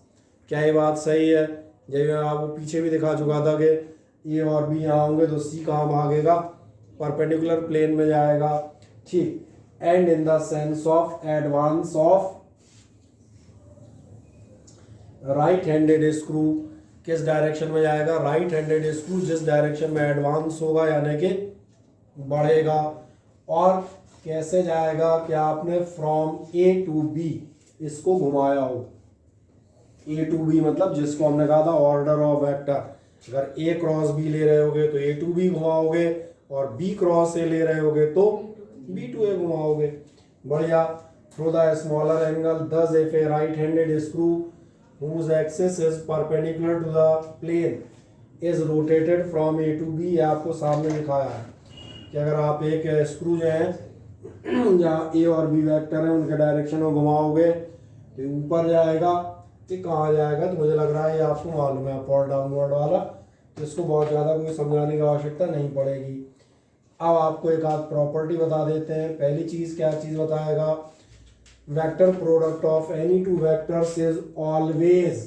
क्या ये बात सही है, जब मैं आपको पीछे भी दिखा चुका था कि ए और बी यहाँ होंगे तो सी कहाँ भागेगा, परपेंडिकुलर प्लेन में जाएगा, ठीक। And in the sense of advance of right handed screw, किस डायरेक्शन में जाएगा, राइट हैंडेड स्क्रू जिस डायरेक्शन में एडवांस होगा यानी कि बढ़ेगा। और कैसे जाएगा कि आपने फ्रॉम ए टू बी इसको घुमाया हो, ए टू बी मतलब जिसको हमने कहा था ऑर्डर ऑफ वेक्टर, अगर ए क्रॉस बी ले रहे होगे तो ए टू बी घुमाओगे, और बी क्रॉस ए ले रहे होगे तो बी टू ए घुमाओगे, बढ़िया। थ्रू द स्मॉलर एंगल दस if A right handed screw whose axis is perpendicular to the plane is rotated from A to B, ये आपको सामने दिखाया है कि अगर आप एक स्क्रू जो है जहाँ ए और बी वेक्टर है उनके डायरेक्शन में घुमाओगे तो ऊपर जाएगा कि कहाँ जाएगा, तो मुझे लग रहा है ये आपको मालूम है अपवर्ड डाउनवर्ड वाला, तो इसको बहुत ज़्यादा कोई समझाने की आवश्यकता नहीं पड़ेगी। अब आपको एक आध प्रॉपर्टी बता देते हैं। पहली चीज़ क्या चीज़ बताएगा, vector product of any two vectors is always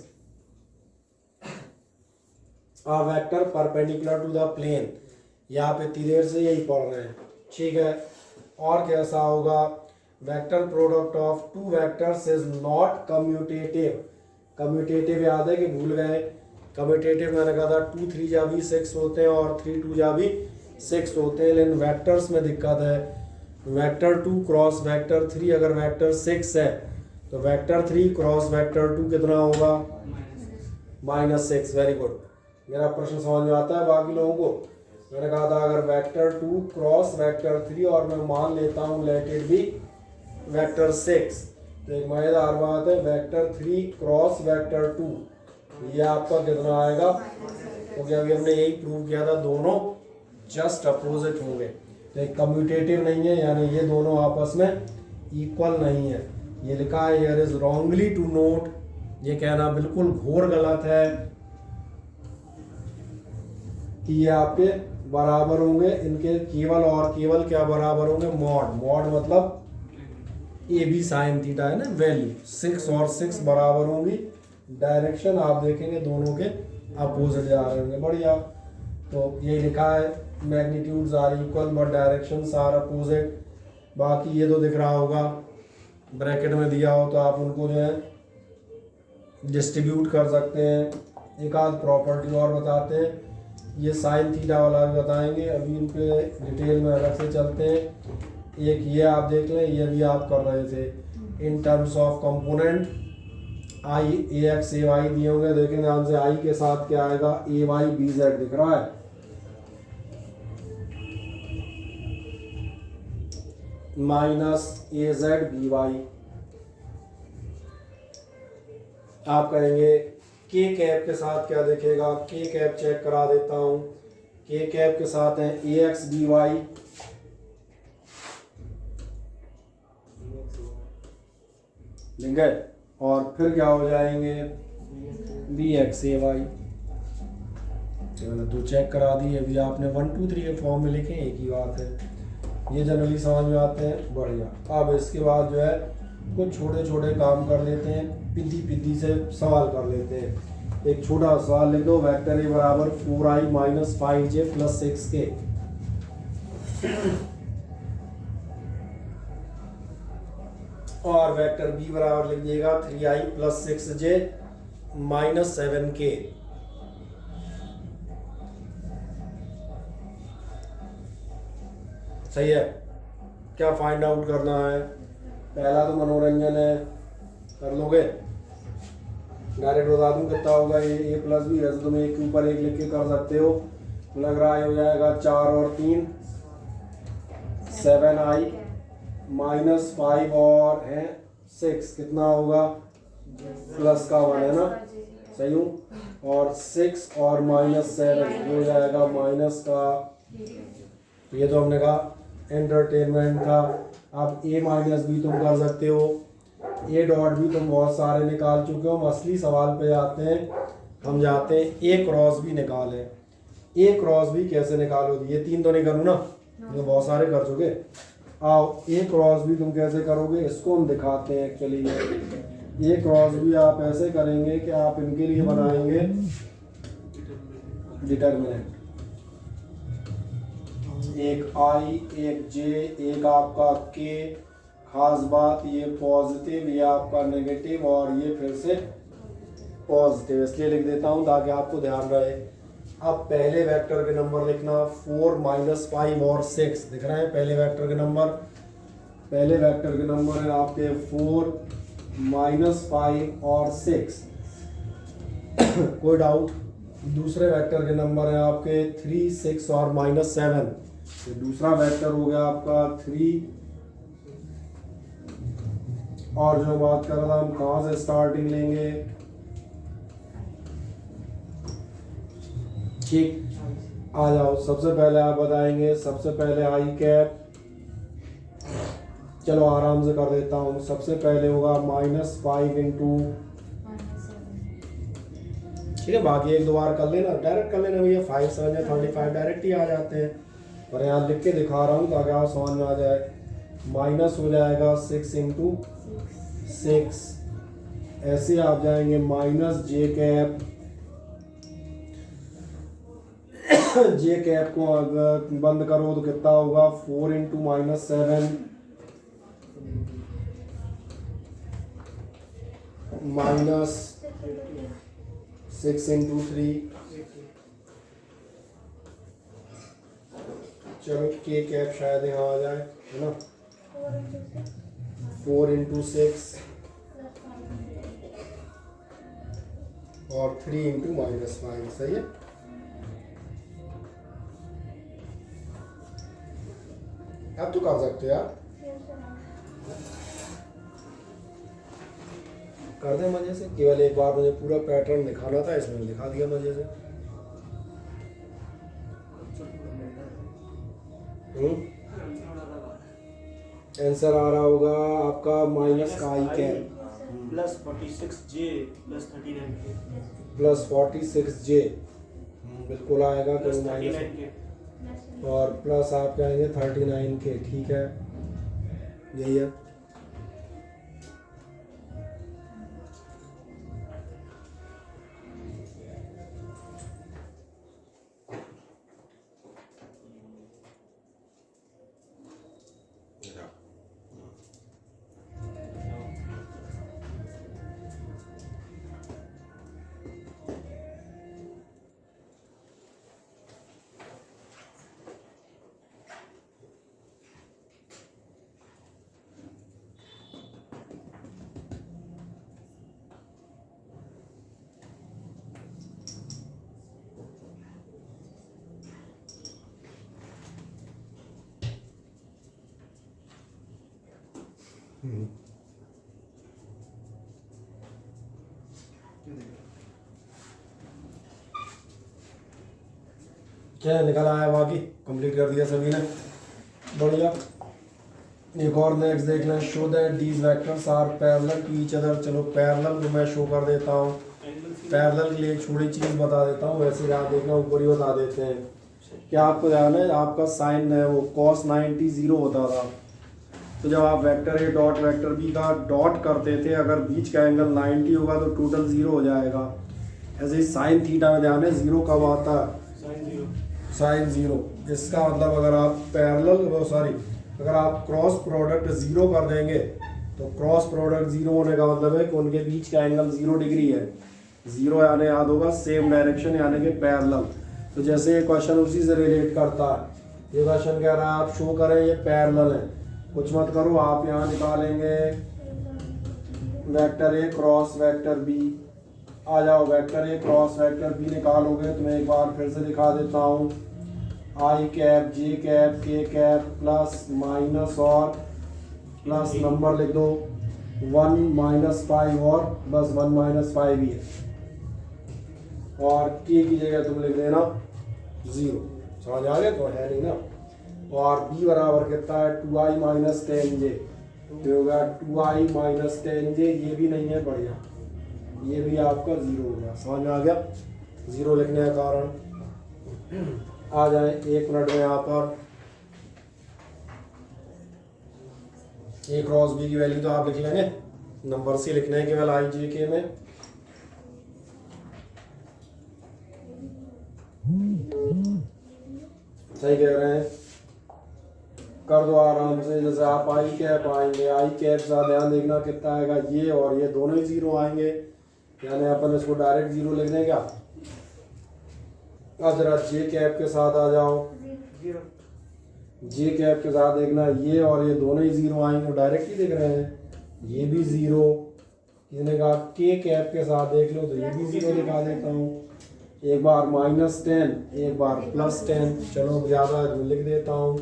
a vector perpendicular to the plane। यहाँ पे इतनी देर से यही पढ़ रहे हैं, ठीक है। और कैसा होगा, vector product of two vectors is not commutative। commutative याद है कि भूल गए, commutative मैंने कहा था 2 3 जा भी 6 होते हैं और 3 2 जा भी 6 होते हैं, लेकिन वेक्टर्स में दिक्कत है। वेक्टर 2 क्रॉस वेक्टर 3 अगर वेक्टर 6 है तो वेक्टर 3 क्रॉस वेक्टर 2 कितना होगा, -6। वेरी गुड, मेरा प्रश्न समझ में आता है बाकी लोगों को। मैंने कहा था अगर वेक्टर 2 क्रॉस वेक्टर 3 और मैं मान लेता हूँ लेट इट बी वेक्टर 6, तो एक मजेदार बात है, वेक्टर 3 क्रॉस वेक्टर 2 ये आपका कितना आएगा, क्योंकि अभी हमने यही प्रूव किया था दोनों जस्ट अपोजिट होंगे, तो एक कम्यूटेटिव नहीं है, यानी ये दोनों आपस में इक्वल नहीं है। ये लिखा है here is wrongly to note, ये कहना बिल्कुल घोर गलत है कि ये आपके बराबर होंगे, इनके केवल और केवल क्या बराबर होंगे, मॉड। मॉड मतलब ए बी साइन थीटा है ना, वैल्यू 6 और 6 बराबर होंगी, डायरेक्शन आप देखेंगे दोनों के अपोजिट जा रहे होंगे, बढ़िया। तो ये लिखा है magnitudes are equal but directions are opposite. बाकी ये तो दिख रहा होगा, ब्रैकेट में दिया हो तो आप उनको जो है डिस्ट्रीब्यूट कर सकते हैं। एक आध प्रॉपर्टी और बताते हैं, ये साइन थीटा वाला भी बताएंगे, अभी इन पे डिटेल में अलग से चलते हैं। एक ये आप देख लें, ये भी आप कर रहे थे in terms of component, I A X A Y दिए होंगे, देखेंगे ध्यान से आई के साथ क्या आएगा, ए वाई बी जेड दिख रहा है, माइनस ए जेड बी वाई। आप कहेंगे के कैप के साथ क्या देखेगा, के कैप चेक करा देता हूं, के कैप के साथ है ए एक्स बी वाई, ठीक है, और फिर क्या हो जाएंगे बी एक्स ए वाई। तो मैंने 2 चेक करा दी। अभी आपने 1 2 3 के फॉर्म में लिखे, एक ही बात है। ये जनरली समझ में आते हैं, बढ़िया। अब इसके बाद जो है कुछ छोटे छोटे काम कर लेते हैं, पिद्दी से सवाल कर लेते हैं। एक छोटा सवाल लिख दो, वेक्टर ए बराबर 4i minus 5j plus 6k। और वेक्टर बी बराबर लिख दिएगा 3i plus 6j minus 7k। सही है। क्या फाइंड आउट करना है? पहला तो मनोरंजन है, कर लोगे? डायरेक्ट बता दूं कितना होगा। ए प्लस बी, वैसे तुम एक के ऊपर एक लिख के कर सकते हो। लग रहा है हो जाएगा 4 और 3 7i माइनस 5 और है 6, कितना होगा? प्लस का 1 है ना, सही हूँ। और 6 और माइनस 7 हो जाएगा माइनस का। ये तो हमने कहा एंटरटेनमेंट था। अब ए माइनस बी तुम कर सकते हो, ए डॉट भी तुम बहुत सारे निकाल चुके हो। हम असली सवाल पे जाते हैं, हम जाते हैं ए क्रॉस बी निकालें। ए क्रॉस बी कैसे निकालोगे? ये 3 तो नहीं करूँ ना, तो बहुत सारे कर चुके। आओ ए क्रॉस बी तुम कैसे करोगे, इसको हम दिखाते हैं। एक्चुअली ए क्रॉस बी आप ऐसे करेंगे कि आप इनके लिए बनाएंगे डिटर्मिनेंट, एक आई, एक जे, एक आपका के। खास बात ये पॉजिटिव, ये आपका नेगेटिव और ये फिर से पॉजिटिव, इसलिए लिख देता हूँ ताकि आपको ध्यान रहे। अब पहले वेक्टर के नंबर लिखना 4 माइनस 5 और 6 दिख रहे हैं। पहले वेक्टर के नंबर, पहले वेक्टर के नंबर है आपके 4 माइनस 5 और 6। कोई डाउट? दूसरे वेक्टर के नंबर है आपके 3 6 और माइनस 7। तो दूसरा वेक्टर हो गया आपका 3। और जो बात कर रहा था, हम कहाँ से स्टार्टिंग लेंगे? ठीक, आ जाओ। सबसे पहले आप बताएंगे, सबसे पहले आई कैप। चलो आराम से कर देता हूँ। सबसे पहले होगा माइनस 5 इंटू, ठीक है, बाकी एक दो बार कर लेना, डायरेक्ट कर लेना भैया। 5 7 35 डायरेक्ट ही आ जाते हैं, पर यहाँ लिख के दिखा रहा हूँ ताकि आप समझ में आ जाए। माइनस हो जाएगा 6 इंटू 6, ऐसे आप जाएंगे माइनस जे कैप। जे कैप को अगर बंद करो तो कितना होगा? 4 इंटू माइनस 7 माइनस 6 इंटू 3। चलो के कैप शायद यहाँ आ जाए, है ना। 4 इंटू 6 और 3 इंटू माइनस 5, सही है। अब तो कर सकते हो यार, कर दे मजे से। केवल एक बार मुझे पूरा पैटर्न दिखाना था, इसमें दिखा दिया मजे से। आंसर आ रहा होगा आपका माइनस का I cap plus 46j plus 39k plus 46j, बिल्कुल आएगा। प्लस तो 39k और प्लस आप कहेंगे 39k, ठीक है, यही है। क्या निकल आया? बाकी कंप्लीट कर दिया सभी ने, बढ़िया। एक और नेक्स्ट देख लें। Show that these vectors are parallel to each other. चलो पैरेलल को मैं शो कर देता हूँ। एंगल पैरेलल के लिए एक छोटी चीज़ बता देता हूँ, वैसे ध्यान देखना ऊपर ही बता देते हैं। क्या आपको ध्यान है आपका साइन है वो cos 90 0 होता था, तो जब आप vector A dot vector B का डॉट करते थे अगर बीच का एंगल 90 होगा तो टोटल 0 हो जाएगा। ऐसे ही साइन थीटा में ध्यान है 0 कब आता है, साइन 0। इसका मतलब अगर आप अगर आप क्रॉस प्रोडक्ट 0 कर देंगे तो क्रॉस प्रोडक्ट 0 होने का मतलब है कि उनके बीच का एंगल 0 डिग्री है। 0 यानी याद होगा सेम डायरेक्शन यानी कि पैरेलल। तो जैसे ये क्वेश्चन उसी से रिलेट करता है। ये क्वेश्चन कह रहा है आप शो करें ये पैरेलल है, कुछ मत करो, आप यहाँ निकालेंगे vector A cross vector B. आ जाओ, vector A cross vector B निकालोगे तो मैं एक बार फिर से दिखा देता हूँ। आई कैप जे कैप के कैप प्लस माइनस और प्लस नंबर लिख दो 1 - 5 और बस 1 - 5 ही है, और के की जगह तुम लिख देना 0। समझ आ गया? तो है नहीं ना। और b बराबर कितना है 2i - 10j, तो होगा 2i - 10j। ये भी नहीं है, बढ़िया, ये भी आपका 0 हो गया। समझ में आ गया? 0 लिखने का कारण आ जाए 1 मिनट में यहाँ पर a क्रॉस b की वैल्यू तो आप लिख लेंगे, नंबर से लिखना है केवल i j k में। सही कह रहे हैं, कर दो आराम से। जैसे आप आई कैप आएंगे, आई कैप का ध्यान देखना कितना आएगा, ये और ये दोनों ही 0 आएंगे, यानी अपन इसको डायरेक्ट 0 लिख दें क्या। अब जरा जे कैप के साथ आ जाओ, जे कैप के साथ देखना ये और ये दोनों ही 0 आएंगे, डायरेक्ट ही देख रहे हैं, ये भी 0। किसने कहा के कैप के साथ देख लो, तो ये भी 0 दिखा देता हूँ। एक बार -10 एक बार +10, चलो ज़्यादा लिख देता हूँ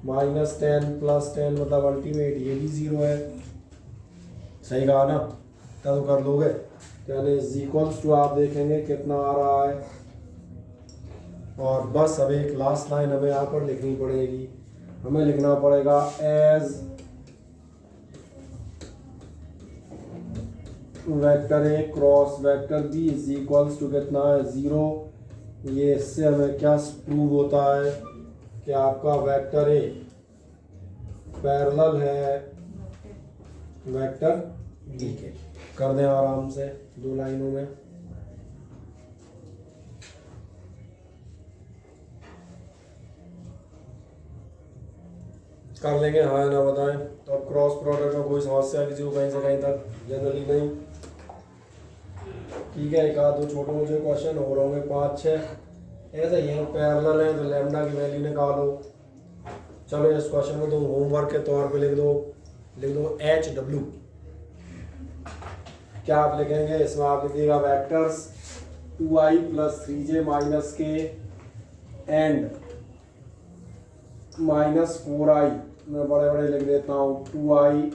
-10 +10 मतलब अल्टीमेट ये भी 0 है। सही कहा ना? तब कर लोगे, यानी इक्वल्स टू आप देखेंगे कितना आ रहा है। और बस अब एक लास्ट लाइन हमें यहाँ पर लिखनी पड़ेगी, हमें लिखना पड़ेगा as vector A cross vector B is equals to कितना है 0। ये इससे हमें क्या प्रूव होता है कि आपका वेक्टर ए पैरेलल है वेक्टर बी के। कर दें आराम से 2 लाइनों में। कर लेंगे, हाँ ना बताएं। तो अब क्रॉस प्रोडक्ट में कोई समस्या किसी को कहीं से कहीं तक जनरली नहीं, ठीक है। एक आध दो छोटे मोटे क्वेश्चन और होंगे 5-6 ऐसा ही है, पैरेलल है तो लैम्डा की वैल्यू निकालो। चलो इस क्वेश्चन को तुम होमवर्क के तौर पे लिख दो HW। क्या आप लिखेंगे इसमें, आप लिखिएगा vectors 2i + 3j - k and -4i, मैं बड़े बड़े लिख देता हूँ 2i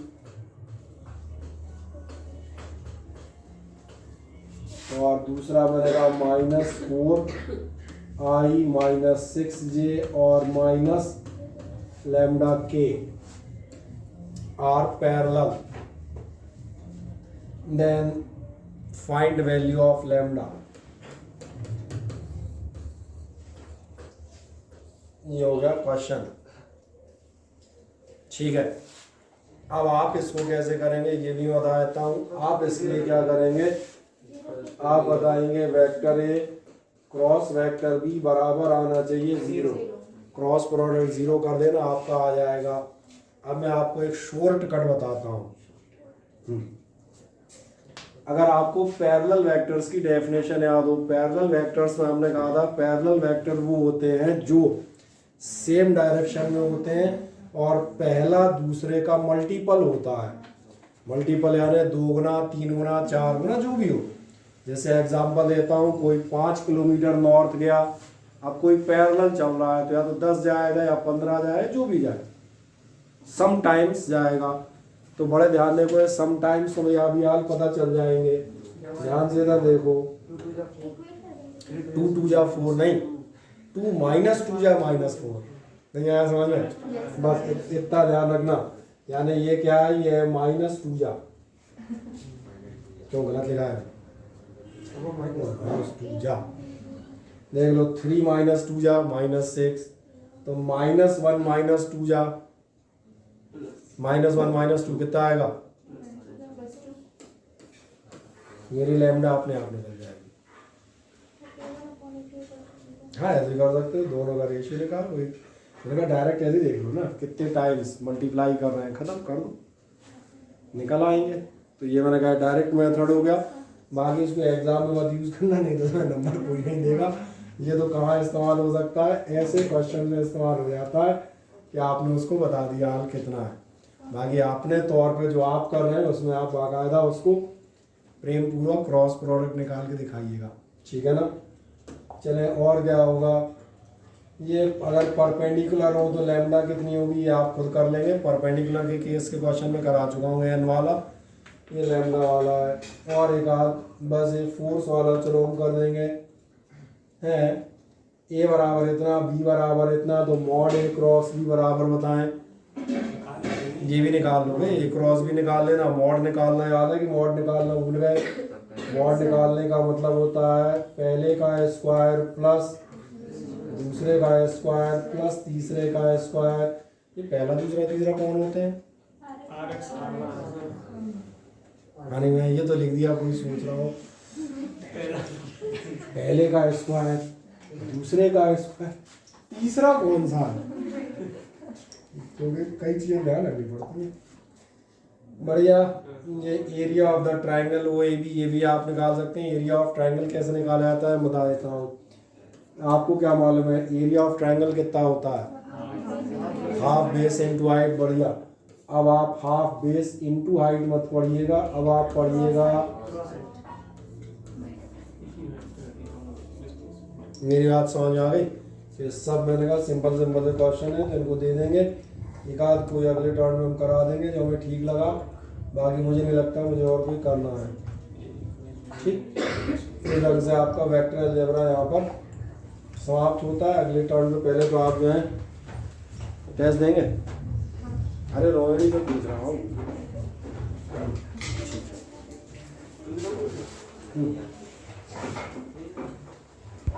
और दूसरा बनेगा -4i - 6j और -λk are parallel. Then find value of lambda. ये हो गया क्वेश्चन, ठीक है। अब आप इसको कैसे करेंगे ये भी बता देता हूँ। आप इसके लिए क्या करेंगे, आप बताएंगे vector A cross vector B बराबर आना चाहिए 0। क्रॉस प्रोडक्ट 0 कर देना, आपका आ जाएगा। अब मैं आपको एक शॉर्टकट बताता हूँ। अगर आपको पैरेलल वेक्टर्स की डेफिनेशन याद हो, पैरेलल वेक्टर्स में हमने कहा था पैरेलल वेक्टर वो होते हैं जो सेम डायरेक्शन में होते हैं और पहला दूसरे का मल्टीपल होता है। मल्टीपल यानी 2 गुना 3 गुना 4 गुना जो भी हो। जैसे एग्जांपल देता हूँ, कोई 5 किलोमीटर नॉर्थ गया, अब कोई पैरेलल चल रहा है तो या तो 10 जाएगा या 15 जाएगा, जो भी जाए, समटाइम्स जाएगा। तो बड़े ध्यान देखो, समटाइम्स तो यहाँ भी हाल पता चल जाएंगे, ध्यान से इधर देखो। 2 2 जा 4 नहीं, 2 - 2 जा -4 नहीं आया समझ में? बस इतना ध्यान रखना। यानी ये क्या है, ये -2 जा, क्यों गलत लिखा है? -2 जा, देख लो 3 - 2 जा -6, तो -1 - 2 जा, -1 - 2 कितना आएगा? मेरी लैम्डा अपने आप निकल जाएगी। हाँ ऐसे कर सकते हो, दोनों का रेशियो निकालो। मैंने कहा डायरेक्ट ऐसे देख लो ना, कितने टाइम्स मल्टीप्लाई कर रहे हैं, खत्म कर दो, निकल आएंगे। तो ये मैंने कहा डायरेक्ट मेथड हो गया। बाकी इसको एग्जाम में मत यूज़ करना, नहीं तो इसमें नंबर कोई नहीं देगा। ये तो कहाँ इस्तेमाल हो सकता है, ऐसे क्वेश्चन में इस्तेमाल हो जाता है कि आपने उसको बता दिया हाल कितना है। बाकी आपने तौर पे जो आप कर रहे हैं उसमें आप बाकायदा उसको प्रेम पूर्वक क्रॉस प्रोडक्ट निकाल के दिखाइएगा, ठीक है ना। चलें और क्या होगा, ये अगर परपेंडिकुलर हो तो लैम्डा कितनी होगी ये आप खुद कर लेंगे। परपेंडिकुलर के केस के क्वेश्चन में करा चुका हूँ एन वाला, ये लैम्डा वाला है। और एक आध बस ये फोर्स वाला चलो हम कर देंगे, है ए बराबर इतना, बी बराबर इतना, तो मॉड ए क्रॉस बी बराबर बताएं, ये भी निकाल लोगे, ए क्रॉस भी निकाल लेना। मॉड निकालना याद है कि मॉड निकालना भूल गए? मॉड निकालने का मतलब होता है पहले का स्क्वायर प्लस दूसरे का स्क्वायर प्लस तीसरे का स्क्वायर। ये पहला दूसरा तीसरा कौन होते हैं? यानी मैं ये तो लिख दिया, कोई सोच रहा हो पहले का स्क्वायर दूसरे का स्क्वायर तीसरा कौन सा है, क्योंकि कई चीजें ध्यान रखनी पड़ती है। बढ़िया। ये area of the triangle O A B, ये भी आप निकाल सकते हैं। एरिया ऑफ ट्राइंगल कैसे निकाला जाता है बता देता हूँ। आपको क्या मालूम है एरिया ऑफ ट्राइंगल कितना होता है? Half base into height. बढ़िया। अब आप हाफ बेस इंटू हाइट मत पढ़िएगा, अब आप पढ़िएगा, मेरी बात समझ आ गई? ये सब मैंने कहा सिंपल सिंपल से क्वेश्चन है, तो इनको दे देंगे, एक आध कोई अगले टर्न में हम करा देंगे जो हमें ठीक लगा। बाकी मुझे नहीं लगता मुझे और कोई करना है, ठीक। इस ढंग से आपका वेक्टर अलजेब्रा यहाँ पर समाप्त होता है। अगले टर्न में पहले तो आप जो है टेस्ट देंगे। अरे रोहिणी तो पूछ रहा हूँ।